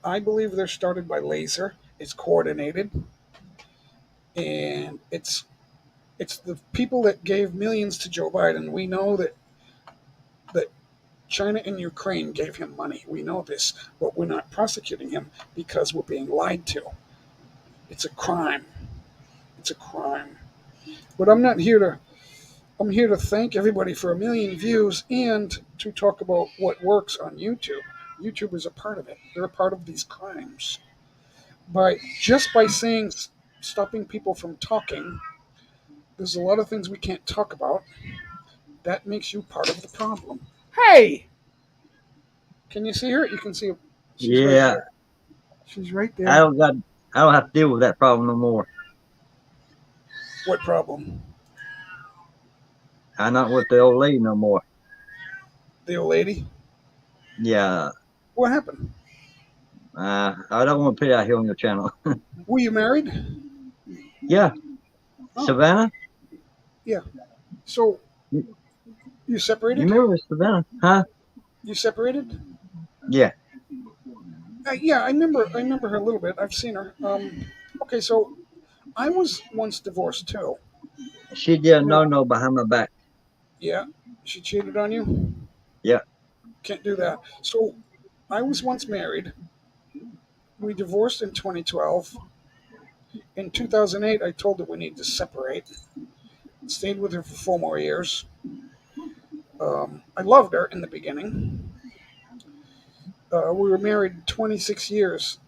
I believe they're started by laser. It's coordinated, and it's the people that gave millions to Joe Biden. We know that China and Ukraine gave him money. We know this, but we're not prosecuting him because we're being lied to. It's a crime. It's a crime. But I'm not here to. I'm here to thank everybody for 1 million views and to talk about what works on YouTube. YouTube is a part of it. They're a part of these crimes. By saying stopping people from talking, there's a lot of things we can't talk about. That makes you part of the problem. Hey, can you see her? You can see her. She's right Yeah. there. She's right I there. don't got. I don't have to deal with that problem no more. What problem? I'm not with the old lady no more. The old lady. Yeah. What happened? I don't want to put it out here on your channel. Were you married? Yeah. Oh, Savannah. yeah. So You, you you separated? remember Savannah? Huh? You separated? Yeah. Yeah, I remember. I remember her a little bit. I've seen her. Okay, so I was once divorced too. She did a no behind my back. Yeah, she cheated on you. Yeah. Can't do that. So I was once married. We divorced in 2012. In 2008, I told her we need to separate. Stayed with her for 4 more years. I loved her in the beginning. We were married 26 years.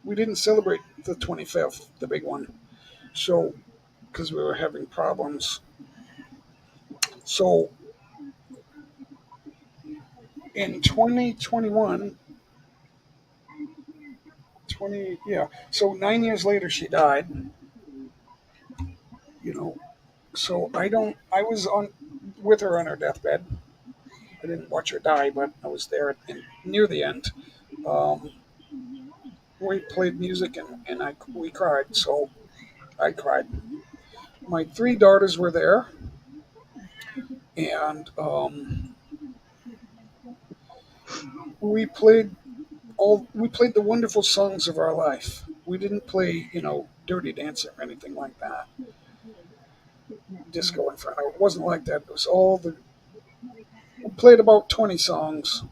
We didn't celebrate the 25th, the big one. So, because we were having problems. So, in 2021, yeah. So 9 years later, she died. You know, so I don't. I was on with her on her deathbed. I didn't watch her die, but I was there near the end. Um, we played music and we cried. So I cried. My three daughters were there, and we played we played the wonderful songs of our life. We didn't play, Dirty Dancing or anything like that. Disco Inferno. It wasn't like that. It was all the. We played about 20 songs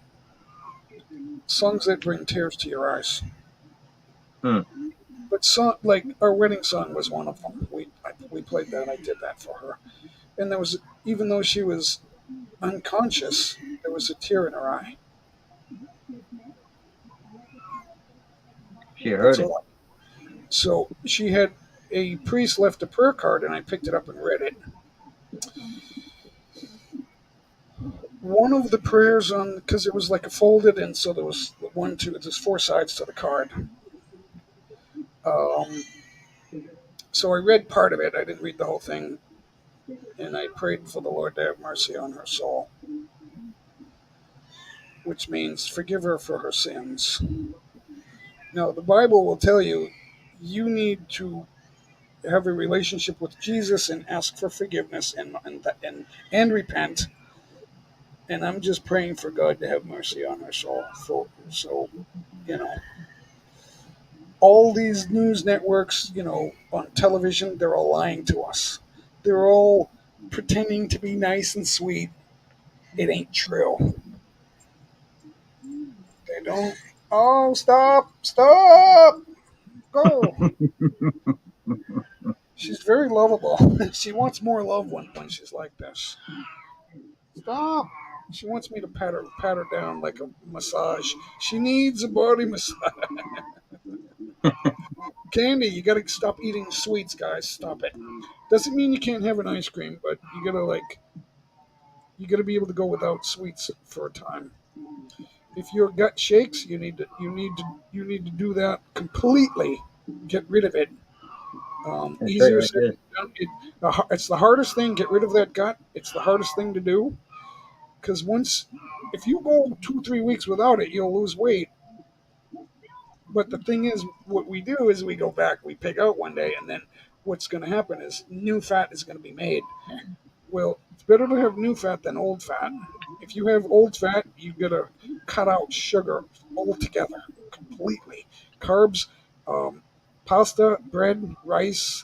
that bring tears to your eyes. Hmm. But like our wedding song was one of them. We played that. I did that for her, and there was, even though she was unconscious, there was a tear in her eye. She That's heard it. all. So she had a priest left a prayer card, and I picked it up and read it. One of the prayers on, because it was like a folded, and so there was one, two, there's four sides to the card. Um, so I read part of it. I didn't read the whole thing, and I prayed for the Lord to have mercy on her soul, which means forgive her for her sins. Now, the Bible will tell you you need to have a relationship with Jesus and ask for forgiveness and repent. And I'm just praying for God to have mercy on her soul. So, you know, all these news networks, on television, they're all lying to us. They're all pretending to be nice and sweet. It ain't true. They don't. Oh, stop! Stop! Go! She's very lovable. She wants more love when she's like this. Stop! She wants me to pat her down like a massage. She needs a body massage. Candy, you gotta stop eating sweets, guys. Stop it. Doesn't mean you can't have an ice cream, but you gotta be able to go without sweets for a time. If your gut shakes, you need to do that completely. Get rid of it. That's right, Easier right said there. than done. It's the hardest thing. Get rid of that gut. It's the hardest thing to do because if you go 2 3 weeks without it, you'll lose weight. But the thing is, what we do is we go back, we pig out one day, and then what's going to happen is new fat is going to be made. Well, it's better to have new fat than old fat. If you have old fat, you got to cut out sugar altogether, completely. Carbs, um, pasta, bread, rice.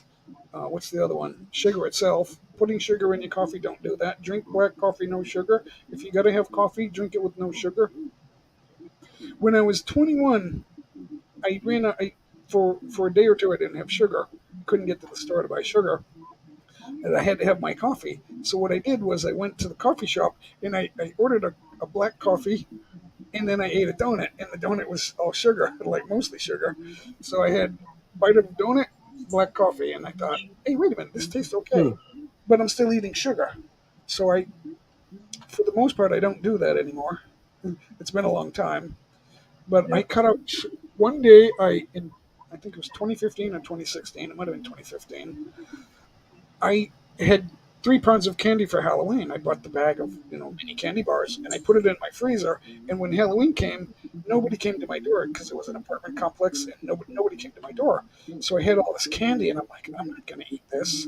What's the other one? Sugar itself. Putting sugar in your coffee, don't do that. Drink black coffee, no sugar. If you got to have coffee, drink it with no sugar. When I was 21, I ran out, for a day or two. I didn't have sugar. Couldn't get to the store to buy sugar, and I had to have my coffee. So what I did was I went to the coffee shop and I ordered a black coffee, and then I ate a donut, and the donut was all sugar, like mostly sugar. So I had a bite of a donut, black coffee, and I thought, hey, wait a minute, this tastes okay, but I'm still eating sugar. So for the most part, I don't do that anymore. It's been a long time, but I Yep. cut out one day. I think it was 2015 or 2016. It might have been 2015. I had 3 pounds of candy for Halloween. I bought the bag of mini candy bars, and I put it in my freezer. And when Halloween came, nobody came to my door because it was an apartment complex, and nobody came to my door. So I had all this candy, and I'm like, I'm not going to eat this.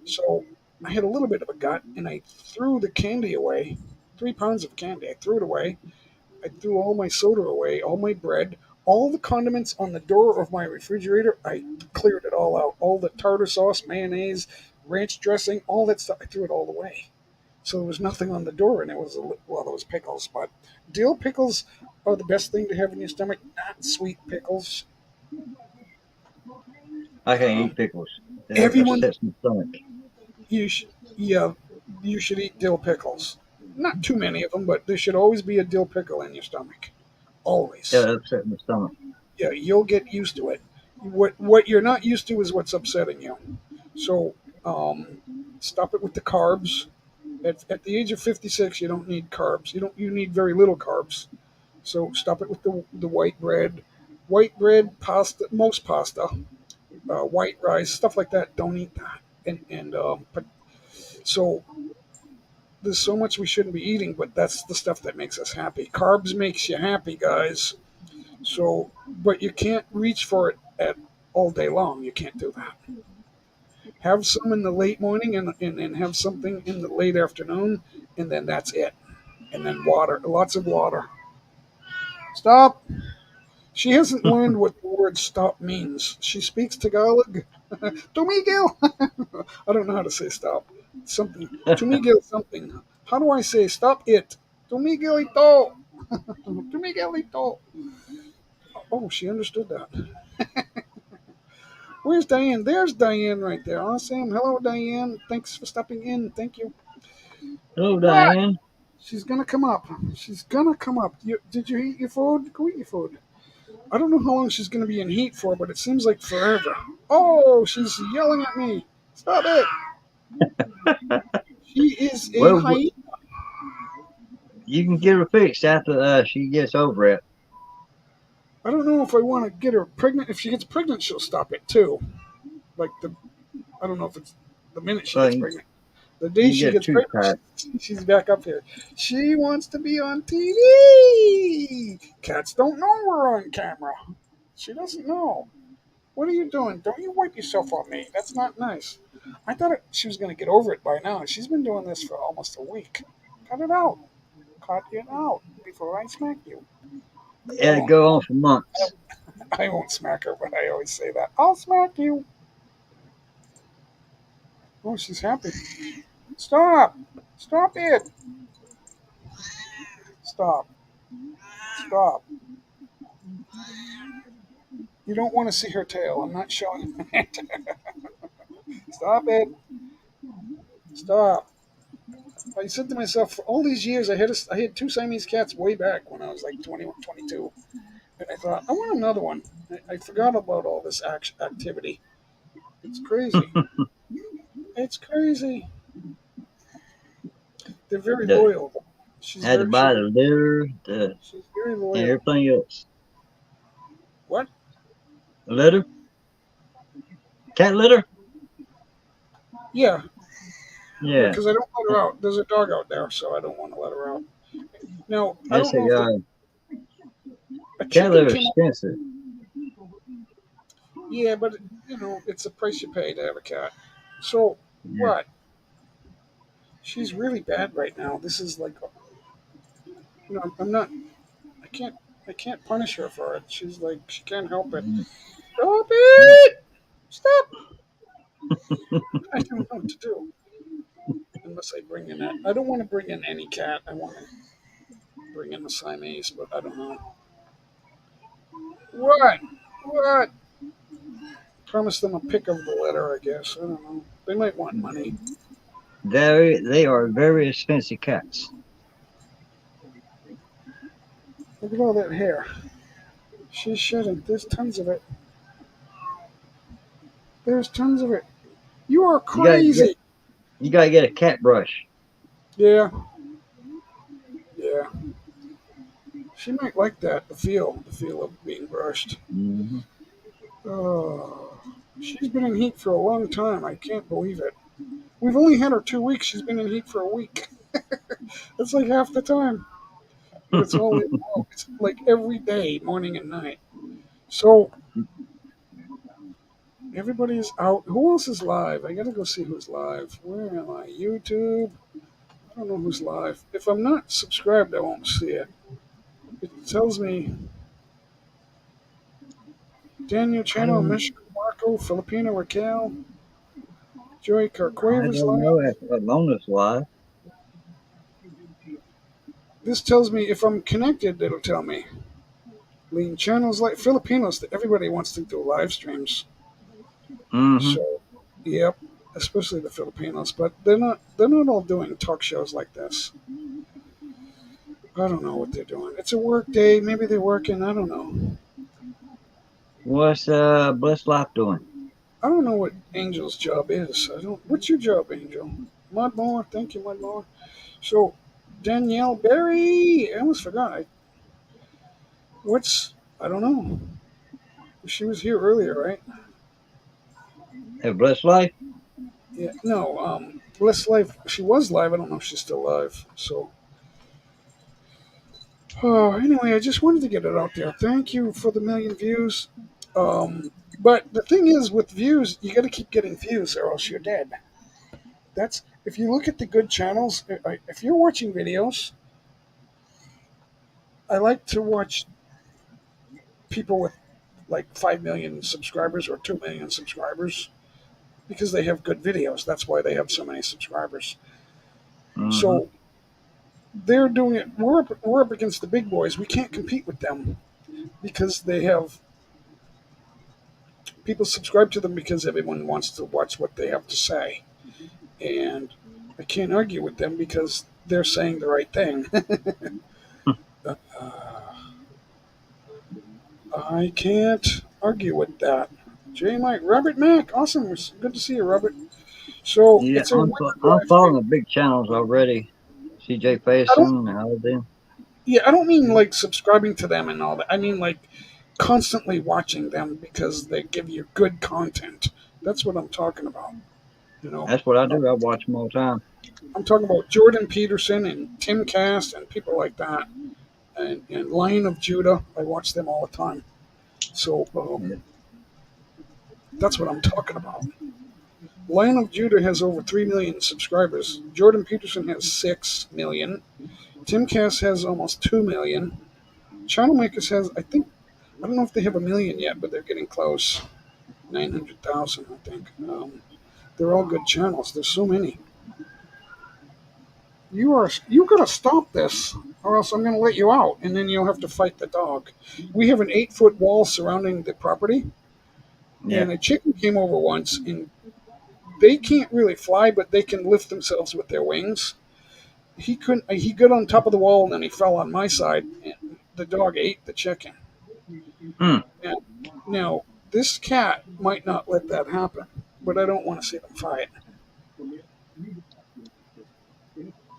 So I had a little bit of a gut, and I threw the candy away. 3 pounds of candy. I threw it away. I threw all my soda away, all my bread, all the condiments on the door of my refrigerator, I cleared it all out. All the tartar sauce, mayonnaise, ranch dressing, all that stuff, I threw it all away. So there was nothing on the door, and it was well, there was pickles, but dill pickles are the best thing to have in your stomach, not sweet pickles. I can't Um, eat pickles. It everyone, upsets my stomach. you should, yeah, you should eat dill pickles. Not too many of them, but there should always be a dill pickle in your stomach. Always. It upsets my stomach. Yeah, you'll get used to it. What you're not used to is what's upsetting you. So um, stop it with the carbs. At the age of 56, you don't need carbs. You need very little carbs. So stop it with the white bread, pasta, most pasta, white rice, stuff like that. Don't eat that. And but so there's so much we shouldn't be eating, but that's the stuff that makes us happy. Carbs makes you happy, guys. So, but you can't reach for it at all day long. You can't do that. Have some in the late morning and have something in the late afternoon, and then that's it. And then water, lots of water. Stop. She hasn't learned what the word stop means. She speaks Tagalog. Tumigil. I don't know how to say stop. Something. Tumigil something. How do I say stop it? Tumigil ito. Tumigil ito. Oh, she understood that. Where's Diane? There's Diane right there. Awesome. Hello, Diane. Thanks for stopping in. Thank you. Hello, What? Diane. She's gonna come up. She's gonna come up. Did you eat your food? Go eat your food. I don't know how long she's gonna be in heat for, but it seems like forever. Oh, she's yelling at me. Stop it. She is a Well, hyena. you can get her fixed after she gets over it. I don't know if I want to get her pregnant. If she gets pregnant, she'll stop it too. Like I don't know if it's the minute she Well, gets you pregnant. The day can she get a gets tooth pregnant, tied. she's back up here. She wants to be on TV. Cats don't know we're on camera. She doesn't know. What are you doing? Don't you wipe yourself on me. That's not nice. I thought she was going to get over it by now. She's been doing this for almost a week. Cut it out. Cut it out before I smack you. It'll Oh, go on for months. I won't smack her, but I always say that. I'll smack you. Oh, she's happy. Stop. Stop it. Stop. Stop. You don't want to see her tail. I'm not showing it. Stop it. Stop. I said to myself, for all these years, I had two Siamese cats way back when I was like 21, 22. And I thought, I want another one. I forgot about all this activity. It's crazy. It's crazy. They're very The, loyal. She's had to very, buy the litter, she's very and loyal. everything else. What? Litter? Cat litter? Yeah, Yeah. because I don't let her out. There's a dog out there, so I don't want to let her out. Now, I They don't say know if a cat chicken litter is came up. expensive. Yeah, but it's the price you pay to have a cat. So Yeah. what? She's really bad right now. This is like, I'm not. I can't. I can't punish her for it. She's like, she can't help it. Mm. Stop it! Stop! I don't know what to do unless I bring in that. I don't want to bring in any cat. I want to bring in the Siamese, but I don't know. What? What? Promise them a pick of the litter, I guess. I don't know. They might want money. They are very expensive cats. Look at all that hair. She's shedding. There's tons of it. There's tons of it. You are You gotta get crazy. you gotta get a cat brush. Yeah, yeah. She might like that. The feel of being brushed. Hmm. Oh, she's been in heat for a long time. I can't believe it. We've only had her 2 weeks. She's been in heat for a week. That's like half the time. But it's like every day, morning and night. So everybody's out. Who else is live? I gotta go see who's live. Where am I? YouTube. I don't know who's live. If I'm not subscribed, I won't see it. It tells me Daniel I Channel, don't. Michelle Marco, Filipino Raquel, Joey I Carcueva's don't live. know if Lona's live. This tells me if I'm connected, it'll tell me. Lean channels like Filipinos. Everybody wants to do live streams. Mm-hmm. So, yep, especially the Filipinos. But they're not. They're not all doing talk shows like this. I don't know what they're doing. It's a work day. Maybe they're working. I don't know. What's Blessed Life doing? I don't know what Angel's job is. I don't. What's your job, Angel? Mudmore. Thank you, Mudmore. So, Danielle Berry. I almost forgot. What's? I don't know. She was here earlier, right? At Blessed Life? Yeah. No. Bliss Life. She was live. I don't know if she's still live. So. Oh, anyway, I just wanted to get it out there. Thank you for the million views. But the thing is, with views, you got to keep getting views, or else you're dead. That's if you look at the good channels. If you're watching videos, I like to watch people with like 5 million subscribers or 2 million subscribers because they have good videos. That's why they have so many subscribers. Mm-hmm. So they're doing it. We're up against the big boys. We can't compete with them because they have people subscribe to them because everyone wants to watch what they have to say. And I can't argue with them because they're saying the right thing. I can't argue with that. J. Mike, Robert Mack, awesome. It's good to see you, Robert. So Yeah, it's a winter I'm live following stream. the big channels already. CJ I don't. Faison and all of them. Yeah, I don't mean like subscribing to them and all that. I mean like constantly watching them because they give you good content. That's what I'm talking about. You know, That's what I do. I watch them all the time. I'm talking about Jordan Peterson and Tim Cast and people like that, and Lion of Judah. I watch them all the time. So Yeah. that's what I'm talking about. Lion of Judah has over 3 million subscribers. Jordan Peterson has 6 million. Tim Cass has almost 2 million. Channel Makers has, I think, I don't know if they have a million yet, but they're getting close. 900,000, I think. They're all good channels. There's so many. You gotta stop this, or else I'm gonna let you out, and then you'll have to fight the dog. We have an 8-foot wall surrounding the property, Yeah. and a chicken came over once, and they can't really fly, but they can lift themselves with their wings. He couldn't. He got on top of the wall, and then he fell on my side, and the dog ate the chicken. Mm. And now this cat might not let that happen, but I don't want to see them fight.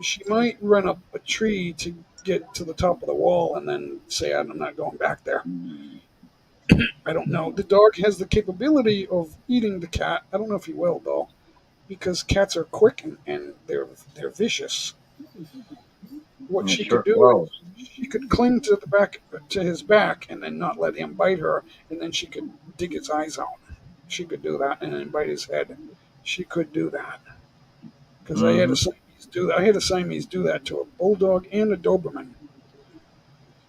She might run up a tree to get to the top of the wall and then say, I'm not going back there. I don't know. The dog has the capability of eating the cat. I don't know if he will, though, because cats are quick and they're vicious. What And she could short do is claws. she could cling to the back to his back and then not let him bite her, and then she could dig his eyes out. She could do that and then bite his head. She could do that because I had Mm-hmm. a Siamese do that. I had a Siamese do that to a bulldog and a Doberman.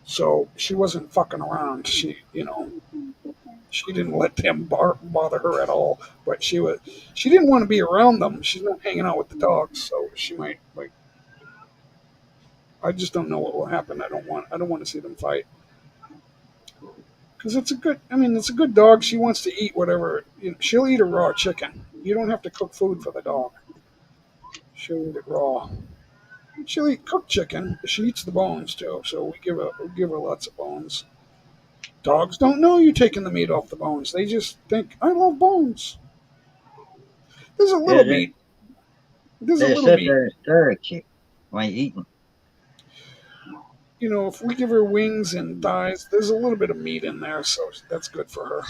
So she wasn't fucking around. She didn't let them bother her at all. But she didn't want to be around them. She's not hanging out with the dogs, so she might like. I just don't know what will happen. I don't want to see them fight because it's a good. I mean, it's a good dog. She wants to eat whatever. She'll eat a raw chicken. You don't have to cook food for the dog. She'll eat it raw. She'll eat cooked chicken. She eats the bones too. So we give her lots of bones. Dogs don't know you're taking the meat off the bones. They just think I love bones. There's a Yeah, little meat. There's a they little sit meat. there and stare at you when you're eating. If we give her wings and thighs, there's a little bit of meat in there, so that's good for her.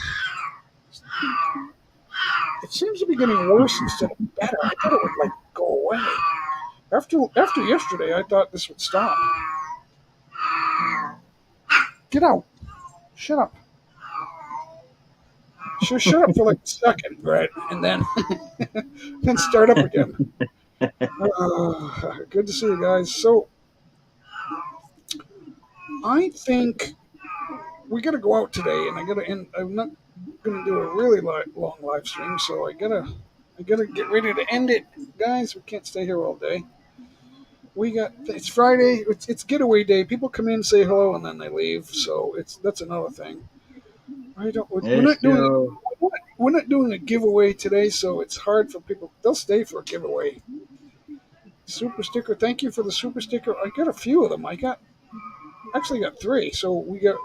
It seems to be getting worse instead of better. I thought it would like go away. After yesterday, I thought this would stop. Get out! Shut up! She'll shut up for like a second, right, and then then start up again. Good to see you guys. So I think we got to go out today, and I got to. And I'm not gonna do a really long live stream, so I gotta get ready to end it, guys. We can't stay here all day. It's Friday. It's getaway day. People come in, say hello, and then they leave. So that's another thing. I don't. We're It's not doing still, we're not doing a giveaway today, so it's hard for people. They'll stay for a giveaway. Super sticker. Thank you for the super sticker. I got a few of them. Actually got three. So we got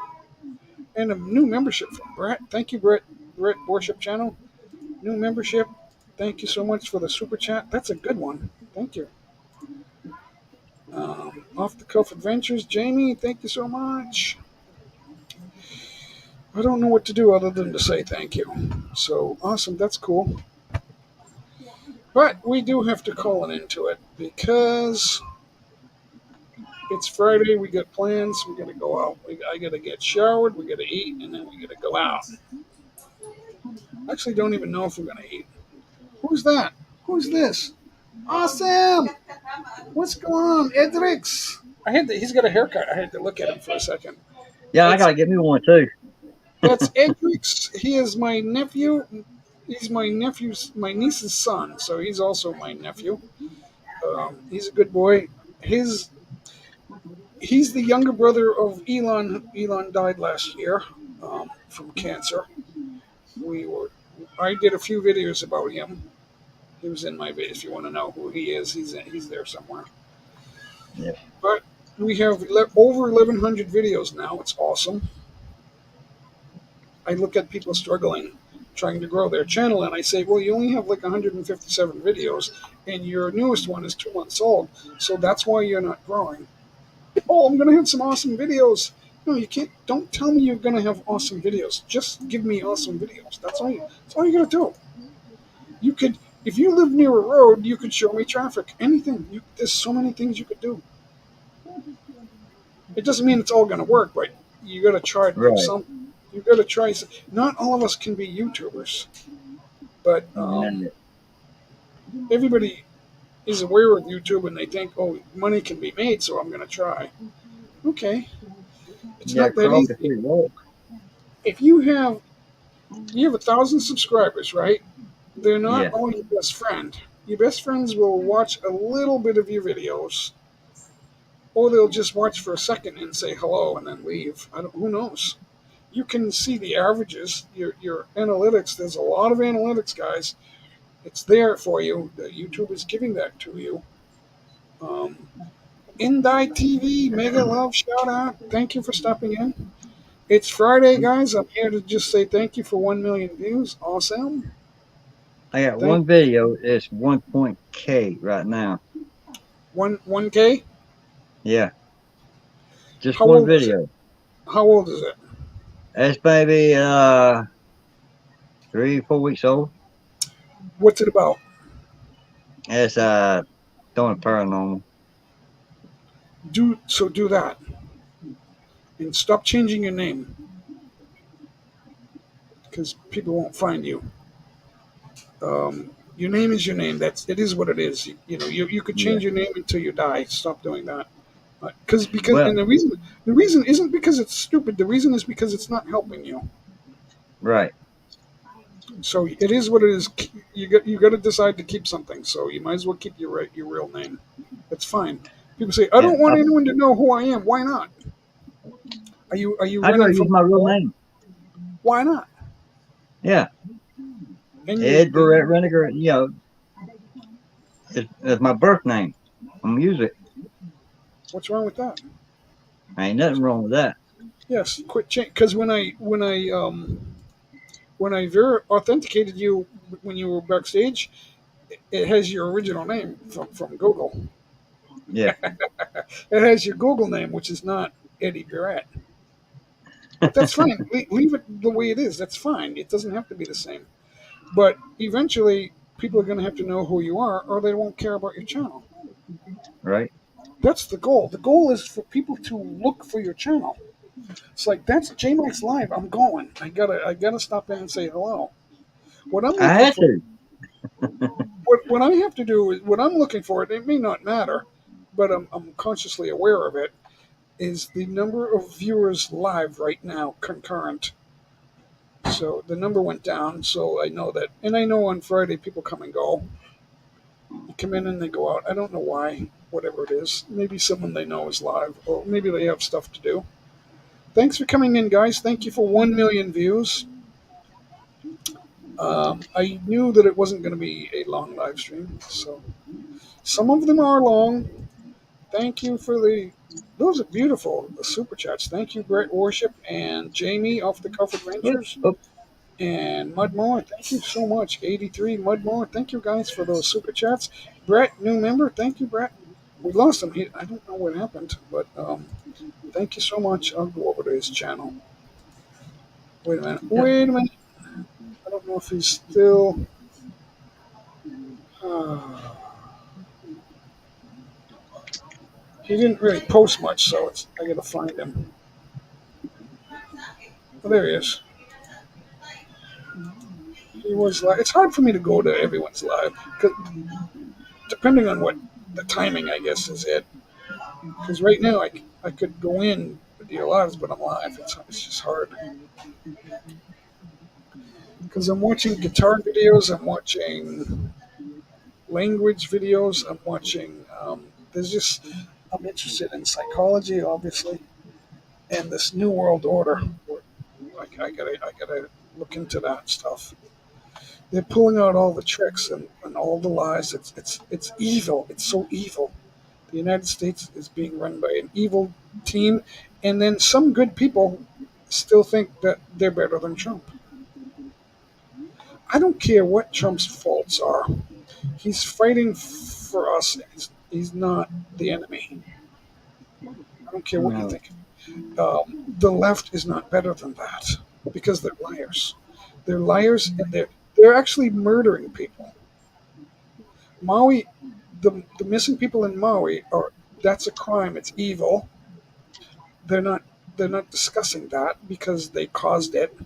and a new membership from Brett. Thank you, Brett. Brett Worship Channel. New membership. Thank you so much for the super chat. That's a good one. Thank you. Off the Cuff Adventures, Jamie. Thank you so much. I don't know what to do other than to say thank you. So awesome. That's cool. But we do have to call it into it because it's Friday. We got plans. We got to go out. I got to get showered. We got to eat, and then we got to go out. Actually, don't even know if we're gonna eat. Who's that? Who's this? Awesome. What's going on, Edrix? He's got a haircut. I had to look at him for a second. yeah, I It's gotta get me one too. That's Edrix. He is my nephew. He's my niece's son, so he's also my nephew. He's a good boy. He's the younger brother of Elon. Elon died last year from cancer. We were. I did a few videos about him. He was in my video. If you want to know who he is, he's there somewhere. Yeah. But we have over 1,100 videos now. It's awesome. I look at people struggling, trying to grow their channel, and I say, well, you only have like 157 videos, and your newest one is 2 months old, so that's why you're not growing. Oh, I'm going to have some awesome videos. No, you can't. Don't tell me you're going to have awesome videos. Just give me awesome videos. That's all you got to do. You could, if you live near a road, you could show me traffic. Anything. There's so many things you could do. It doesn't mean it's all going to work, but you got to try to do Right. something. You got to try. Not all of us can be YouTubers, but everybody is aware of YouTube and they think, oh, money can be made, so I'm going to try. Okay, it's Yeah, not that crawl easy. before you walk. If you have 1,000 subscribers, right? They're not Yeah. all your best friend. Your best friends will watch a little bit of your videos, or they'll just watch for a second and say hello and then leave. Who knows? You can see the averages, your analytics. There's a lot of analytics, guys. It's there for you. YouTube is giving that to you. Indie TV, mega love, shout out. Thank you for stopping in. It's Friday, guys. I'm here to just say thank you for 1 million views. Awesome. I got Thank one video. It's 1.K right now. 1K. Yeah, just How one old is it? video. How old is it? It's maybe 3, 4 weeks old. What's it about? It's doing paranormal. Do that, and stop changing your name because people won't find you. Your name is your name. It is what it is. You could Yeah. change your name until you die. Stop doing that. Because Well, and the reason isn't because it's stupid. The reason is because it's not helping you. right. So it is what it is. You got to decide to keep something. So you might as well keep your real name. That's fine. People say I And don't want anyone to know who I am. Why not? Are you I gotta running use from my the real law? name. Why not? Yeah, And Ed Barrett Renegade. You know, it's my birth name. I'm gonna use it. what's wrong with that? Ain't nothing wrong with that. Yes, quit change. Because when I authenticated you when you were backstage, it has your original name from Google. Yeah. It has your Google name, which is not Eddie Barrett. But that's fine. Leave it the way it is. That's fine. It doesn't have to be the same. But eventually, people are going to have to know who you are, or they won't care about your channel. Right. That's the goal. The goal is for people to look for your channel. It's like that's J Mike's Live. I'm going. I gotta stop in and say hello. What I'm I looking had for, to. what I have to do is what I'm looking for. It may not matter, but I'm consciously aware of it. Is the number of viewers live right now concurrent? So the number went down. So I know that, and I know on Friday people come and go. They come in and they go out. I don't know why. Whatever it is, maybe someone they know is live, or maybe they have stuff to do. Thanks for coming in, guys. Thank you for 1 million views. I knew that it wasn't going to be a long live stream, so some of them are long. Thank you for those are beautiful the super chats. Thank you, Brett Worship and Jamie off the Cuff Oop, Adventures oop. and Mudmore. Thank you so much, 83 Mudmore. Thank you guys for those super chats. Brett, new member. Thank you, Brett. We lost him. I don't know what happened, but thank you so much. I'll go over to his channel. Wait a minute. Yeah. Wait a minute. I don't know if he's still. He didn't really post much, so I gotta find him. Oh, there he is. He was live. It's hard for me to go to everyone's live because depending on what the timing, I guess, is it. Because right now I could go in with your lives, but I'm live. It's just hard because I'm watching guitar videos. I'm watching language videos. I'm watching. There's just I'm interested in psychology, obviously, and this new world order. I gotta look into that stuff. They're pulling out all the tricks and all the lies. It's evil. It's so evil. The United States is being run by an evil team, and then some good people still think that they're better than Trump. I don't care what Trump's faults are. He's fighting for us. He's not the enemy. I don't care what you No. think. The left is not better than that because they're liars. They're liars, and they're actually murdering people. Maui, the missing people in Maui are that's a crime. It's evil. They're not they're not discussing that because they caused it,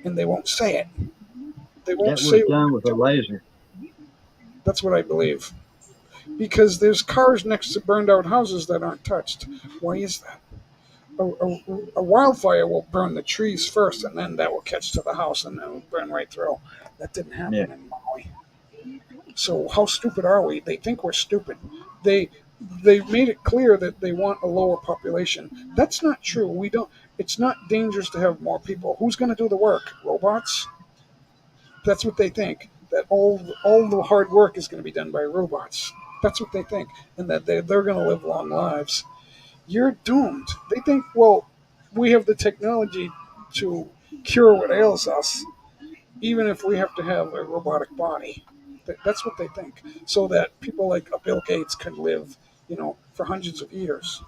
and they won't say it. They won't That was say what done with a they're doing. laser. That's what I believe. Because there's cars next to burned out houses that aren't touched. Why is that? A wildfire will burn the trees first, and then that will catch to the house, and then it'll burn right through. That didn't Yeah. happen in Maui. So how stupid are we? They think we're stupid. They they made it clear that they want a lower population. That's not true. We don't. It's not dangerous to have more people. Who's going to do the work? Robots? That's what they think. That all the hard work is going to be done by robots. That's what they think, and that they're going to live long lives. You're doomed. They think, well, we have the technology to cure what ails us, even if we have to have a robotic body. That's what they think, so that people like Bill Gates can live, for hundreds of years.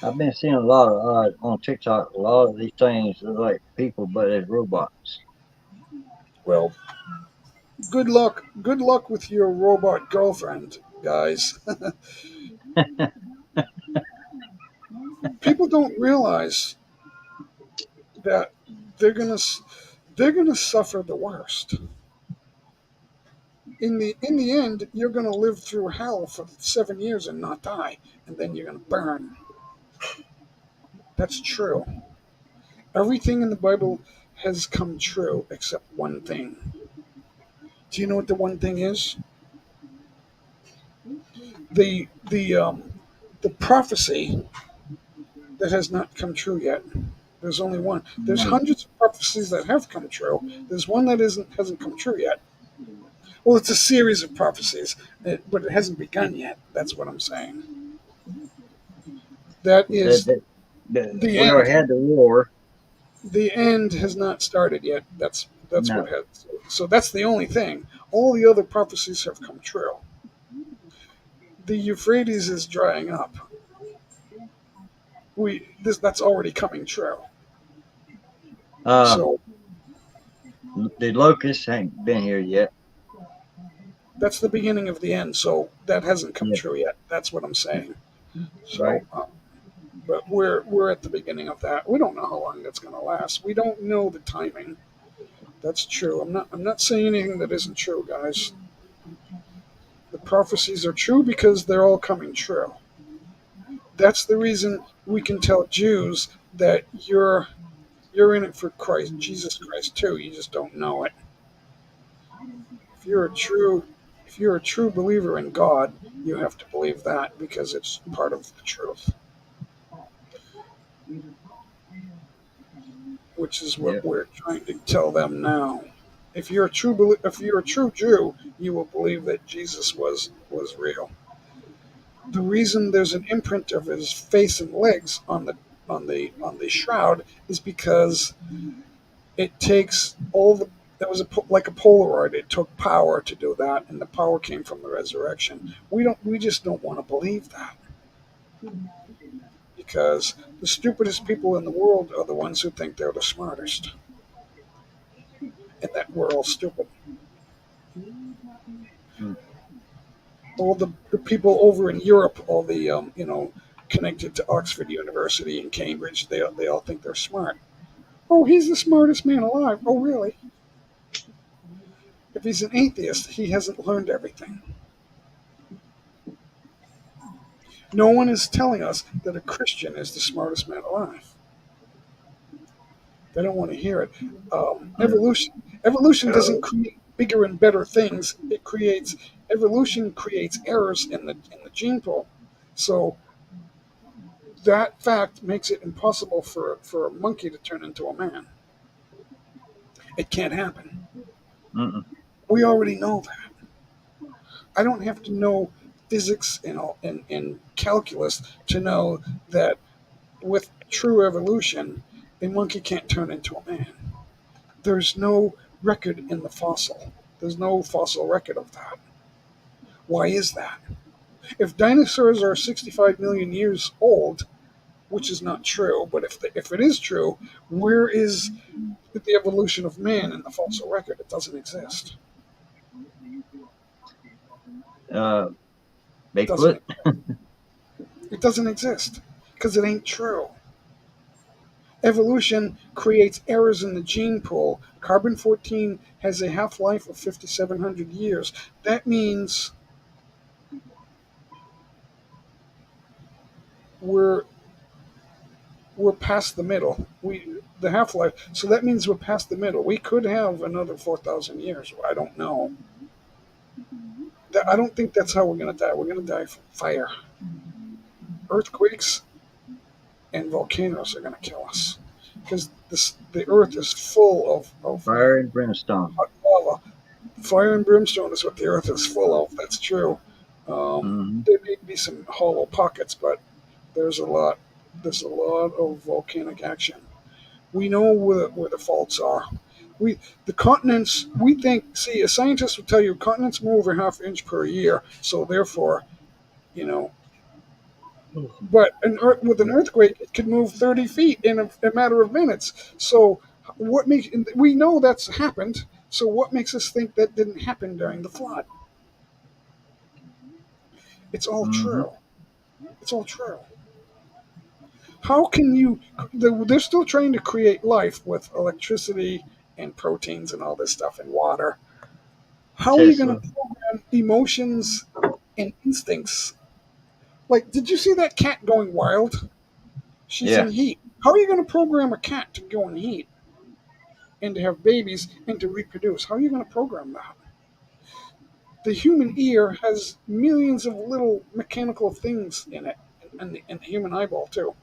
I've been seeing a lot of on TikTok. A lot of these things look like people, but as robots. Well, good luck. Good luck with your robot girlfriend, guys. People don't realize that they're gonna they're gonna suffer the worst. In the end, you're gonna live through hell for 7 years and not die, and then you're gonna burn. That's true. Everything in the Bible has come true except one thing. Do you know what the one thing is? The prophecy that has not come true yet. There's only one. There's No. hundreds of prophecies that have come true. There's one that hasn't come true yet. Well, it's a series of prophecies, but it hasn't begun yet. That's what I'm saying. That That, is that, that, the we already end. had the war. The end has not started yet. That's what No. has. So that's the only thing. All the other prophecies have come true. The Euphrates is drying up. That's already coming true. Uh, So the locusts ain't been here yet. that's the beginning of the end. So that hasn't come Yeah. true yet. That's what I'm saying. Right. So, but we're at the beginning of that. We don't know how long that's going to last. We don't know the timing. That's true. I'm not saying anything that isn't true, guys. The prophecies are true because they're all coming true. That's the reason we can tell Jews that you're in it for Christ, Jesus Christ too. You just don't know it. If you're a true if you're a true believer in God, you have to believe that because it's part of the truth, which is Yeah. what we're trying to tell them now. If you're a true Jew, you will believe that Jesus was real. The reason there's an imprint of his face and legs on the shroud is because it takes all the that was like a Polaroid. It took power to do that, and the power came from the resurrection. We just don't want to believe that because the stupidest people in the world are the ones who think they're the smartest, and that we're all stupid. Mm. All the people over in Europe, all the connected to Oxford University and Cambridge, they all think they're smart. Oh, he's the smartest man alive. Oh, really? If he's an atheist, he hasn't learned everything. No one is telling us that a Christian is the smartest man alive. They don't want to hear it. Yeah. Evolution doesn't create bigger and better things. Evolution creates errors in the gene pool. So that fact makes it impossible for a monkey to turn into a man. It can't happen. Mm-mm. We already know that. I don't have to know physics and calculus to know that with true evolution, a monkey can't turn into a man. There's no record in the fossil. There's no fossil record of that. Why is that? If dinosaurs are 65 million years old, which is not true, but if it is true, where is the evolution of man in the fossil record? It doesn't exist. Uh, It doesn't. Bigfoot. It doesn't exist because it ain't true. Evolution creates errors in the gene pool. Carbon 14 has a half life of 5,700 years. That means we're we're past the middle. The half life. So that means we're past the middle. We could have another 4,000 years. I don't know. I don't think that's how we're gonna die. We're gonna die from fire. Earthquakes and volcanoes are gonna kill us because the Earth is full of Fire and brimstone. hot lava. Fire and brimstone is what the Earth is full of. That's true. Mm-hmm. There may be some hollow pockets, but there's a lot. There's a lot of volcanic action. We know where the faults are. The continents. We think. See, a scientist will tell you continents move a half inch per year. So therefore, you know. But with an earthquake, it could move 30 feet in a matter of minutes. So what makes we know that's happened. So what makes us think that didn't happen during the flood? It's all Mm-hmm. true. It's all true. How can you? They're still trying to create life with electricity and proteins and all this stuff and water. How are you going to Tesla. program emotions and instincts? Like, did you see that cat going wild? She's Yeah. in heat. How are you going to program a cat to go in heat and to have babies and to reproduce? How are you going to program that? The human ear has millions of little mechanical things in it, and the human eyeball too,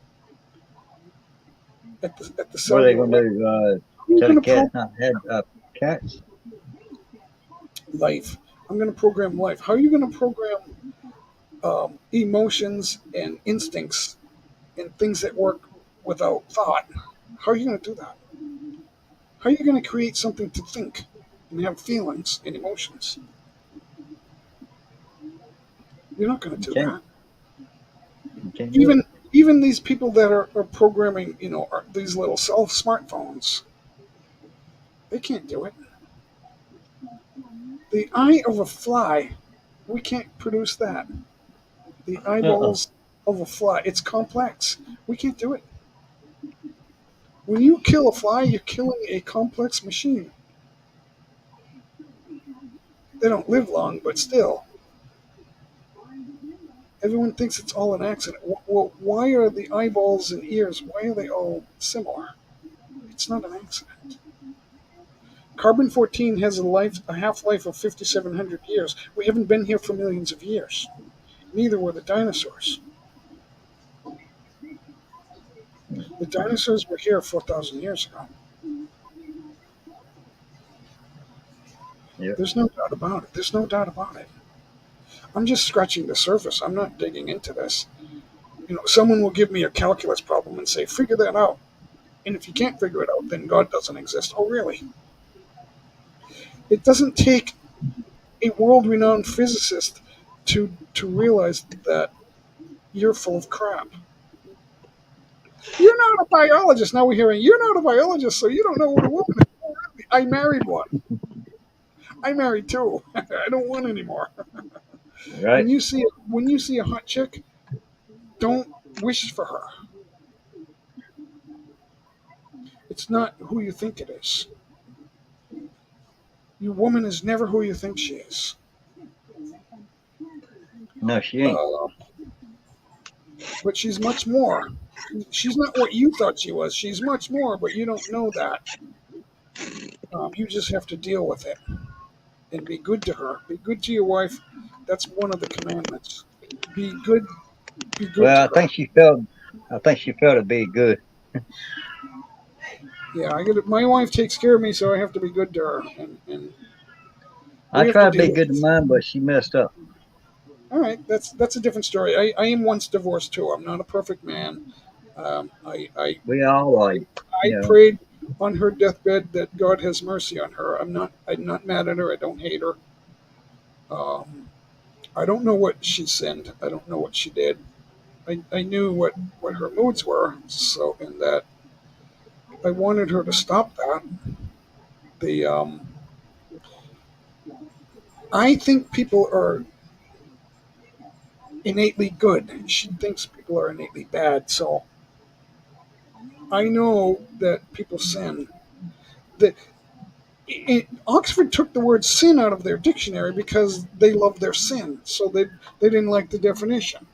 at the What are they cellular gonna level. do? How are you Tell the going to cat program not to have cats? life? I'm going to program life. How are you going to program emotions and instincts and things that work without thought? How are you going to do that? How are you going to create something to think and have feelings and emotions? You're not going You to do can't. that. You can't do it. Even these people that are programming, these little self smartphones, they can't do it. The eye of a fly, we can't produce that. The Uh-uh. eyeballs of a fly, it's complex. We can't do it. When you kill a fly, you're killing a complex machine. They don't live long, but still. Everyone thinks it's all an accident. Well, why are the eyeballs and ears? Why are they all similar? It's not an accident. Carbon 14 has a half life of 5,700 years. We haven't been here for millions of years. Neither were the dinosaurs. The dinosaurs were here 4,000 years ago. Yep. There's no doubt about it. There's no doubt about it. I'm just scratching the surface. I'm not digging into this. Someone will give me a calculus problem and say, figure that out. And if you can't figure it out, then God doesn't exist. Oh, really? It doesn't take a world renowned physicist to realize that you're full of crap. You're not a biologist. Now we're hearing, you're not a biologist, so you don't know what a woman is. Oh, really? I married one. I married two. I don't want any more. Right. When you see a hot chick, don't wish for her. It's not who you think it is. Your woman is never who you think she is. No, she ain't. Uh, but she's much more. She's not what you thought she was. She's much more, but you don't know that. You just have to deal with it and be good to her. Be good to your wife. That's one of the commandments. Be good. Be good Well, to I her. think she felt. I think she felt it be good. Yeah, I get it. My wife takes care of me, so I have to be good to her, and I we have to tried to deal be with good to it. mine, but she messed up. All right, that's a different story. I am once divorced too. I'm not a perfect man. I, I We all are, I I you know. prayed on her deathbed that God has mercy on her. I'm not mad at her. I don't hate her. Um, I don't know what she sinned. I don't know what she did. I knew what her moods were. So in that I wanted her to stop that. The I think people are innately good. She thinks people are innately bad. So I know that people sin. The, Oxford took the word sin out of their dictionary because they love their sin. So they didn't like the definition.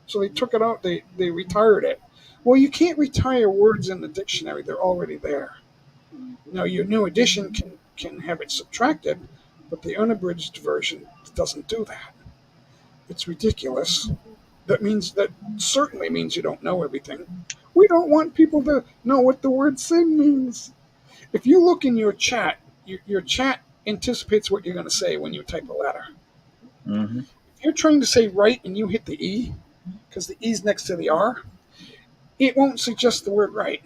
So they took it out. They retired it. Well, you can't retire words in the dictionary. They're already there. Now your new edition can have it subtracted, but the unabridged version doesn't do that. It's ridiculous. That certainly means you don't know everything. We don't want people to know what the word sin means. If you look in your chat, your chat anticipates what you're going to say when you type a letter. Hmm. If you're trying to say right and you hit the E, because the E's next to the R, it won't suggest the word right.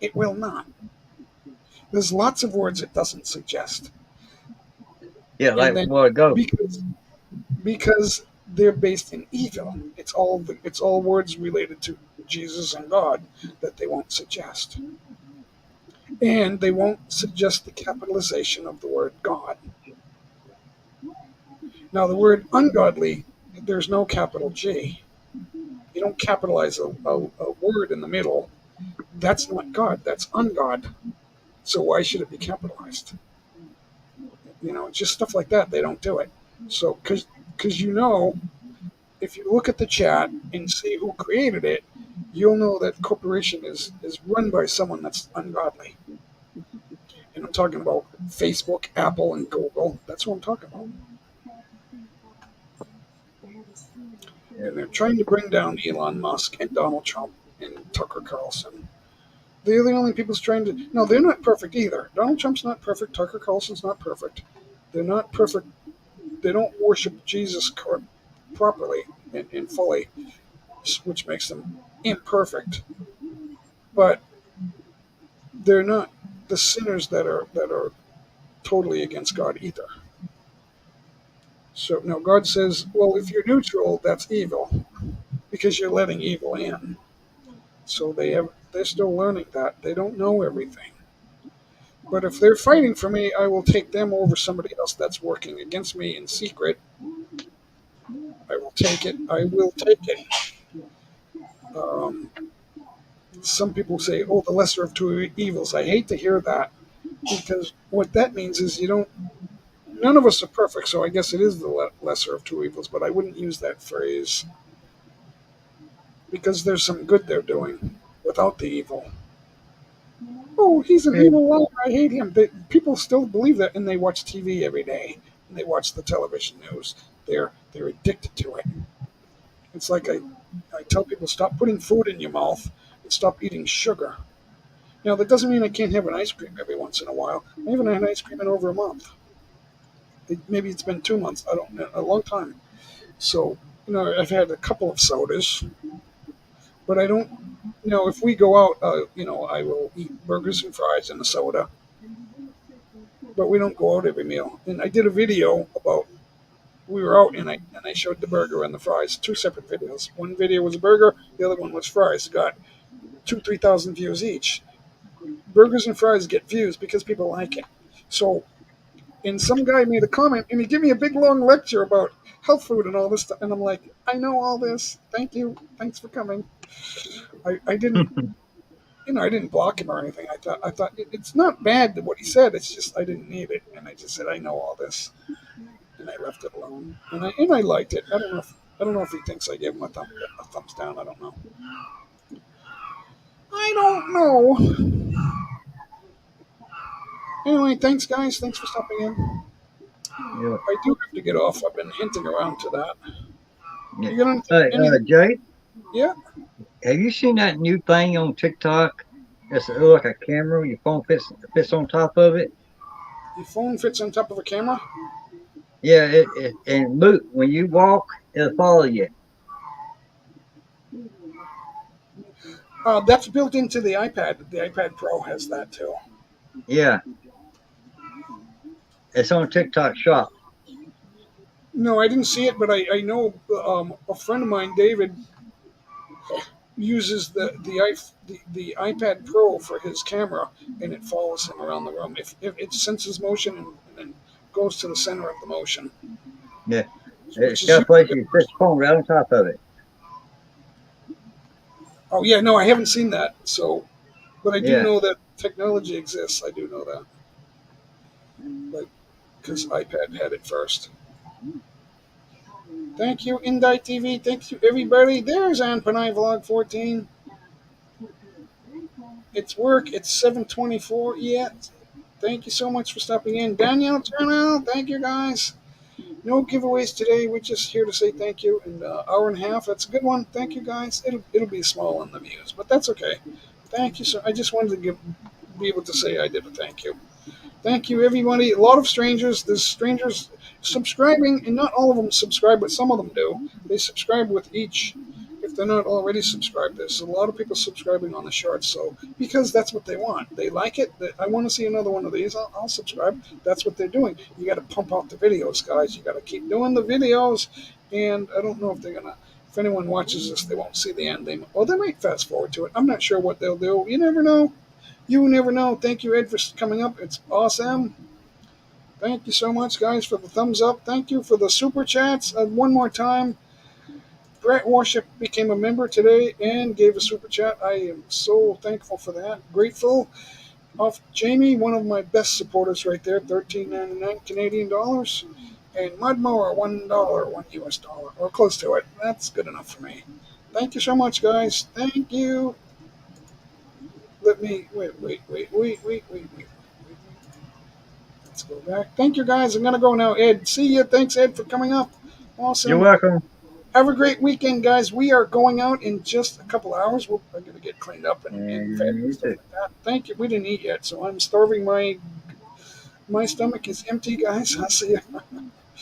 It will not. There's lots of words it doesn't suggest. Yeah, like And then what ago. because because they're based in evil, it's all words related to Jesus and God that they won't suggest. And they won't suggest the capitalization of the word God. Now, the word ungodly, there's no capital G. You don't capitalize a word in the middle. That's not God, that's ungod. So why should it be capitalized? Just stuff like that. They don't do it. So, because if you look at the chat and see who created it, you'll know that corporation is run by someone that's ungodly. And I'm talking about Facebook, Apple, and Google. That's what I'm talking about. And they're trying to bring down Elon Musk and Donald Trump and Tucker Carlson. They're the only people trying to. No, they're not perfect either. Donald Trump's not perfect. Tucker Carlson's not perfect. They're not perfect. They don't worship Jesus properly and fully, which makes them imperfect. But they're not the sinners that are totally against God either. So now God says, well, if you're neutral, that's evil because you're letting evil in. So they're still learning that they don't know everything. But if they're fighting for me, I will take them over somebody else that's working against me in secret. I will take it. I will take it. Um, some people say, "Oh, the lesser of two evils." I hate to hear that because what that means is None of us are perfect, so I guess it is the lesser of two evils. But I wouldn't use that phrase because there's some good they're doing without the evil. Oh, he's an Yeah. evil liar. I hate him. People still believe that, and they watch TV every day, and they watch the television news. They're addicted to it. It's like I tell people, stop putting food in your mouth and stop eating sugar. Now, that doesn't mean I can't have an ice cream every once in a while. I haven't had ice cream in over a month. Maybe it's been 2 months. I don't know, a long time. So, I've had a couple of sodas, but I don't. If we go out, I will eat burgers and fries and a soda, but we don't go out every meal. And I did a video about we were out and I showed the burger and the fries, two separate videos. One video was a burger, the other one was fries. Got 3,000 views each. Burgers and fries get views because people like it. So, and some guy made a comment and he gave me a big long lecture about health food and all this stuff, and I'm like, I know all this. Thank you. Thanks for coming. I didn't. I didn't block him or anything. I thought it's not bad what he said. It's just I didn't need it, and I just said I know all this, and I left it alone. And I liked it. I don't know if he thinks I gave him a thumbs down. I don't know. I don't know. Anyway, thanks guys. Thanks for stopping in. Yeah. I do have to get off. I've been hinting around to that. Yeah. You got Hey, anything? Jay, Yeah. have you seen that new thing on TikTok? It's like a camera. Your phone fits on top of it. Your phone fits on top of a camera. Yeah, and look, when you walk, it'll follow you. That's built into the iPad. The iPad Pro has that too. Yeah, it's on TikTok Shop. No, I didn't see it, but I know a friend of mine, David, uses the iPad Pro for his camera, and it follows him around the room. If it senses motion and then goes to the center of the motion, Yeah, which it's is got a usually place good. you fit the phone right on top of it. Oh yeah, no, I haven't seen that. So, but I do Yeah, know that technology exists. I do know that, like because iPad had it first. Thank you, Indie TV. Thank you, everybody. There's Anpanai Vlog 14. It's work. It's 7:24 yet. Thank you so much for stopping in. Danielle Turnow, thank you guys. No giveaways today. We're just here to say thank you. And hour and a half. That's a good one. Thank you guys. It'll be small on the views, but that's okay. Thank you. So I just wanted to be able to say I did a thank you. Thank you, everybody. A lot of strangers. There's strangers subscribing, and not all of them subscribe, but some of them do. They subscribe with each. If they're not already subscribed, there's a lot of people subscribing on the shorts. So because that's what they want, they like it. I want to see another one of these. I'll subscribe. That's what they're doing. You got to pump out the videos, guys. You got to keep doing the videos. And I don't know if they're gonna. If anyone watches this, they won't see the end. They might fast forward to it. I'm not sure what they'll do. You never know. You never know. Thank you, Ed, for coming up. It's awesome. Thank you so much, guys, for the thumbs up. Thank you for the super chats. One more time, Brett Worship became a member today and gave a super chat. I am so thankful for that. Grateful. Off Jamie, one of my best supporters right there, $13.99 Canadian dollars. And Mudmower, $1, $1 or close to it. That's good enough for me. Thank you so much, guys. Thank you. Let me wait. Let's go back. Thank you, guys. I'm gonna go now, Ed. See you. Thanks, Ed, for coming up. you're Awesome. welcome. Have a great weekend, guys. We are going out in just a couple hours. I'm gonna get cleaned up and fed And and you stuff too. like that. Thank you. We didn't eat yet, so I'm starving. My stomach is empty, guys. I'll see you.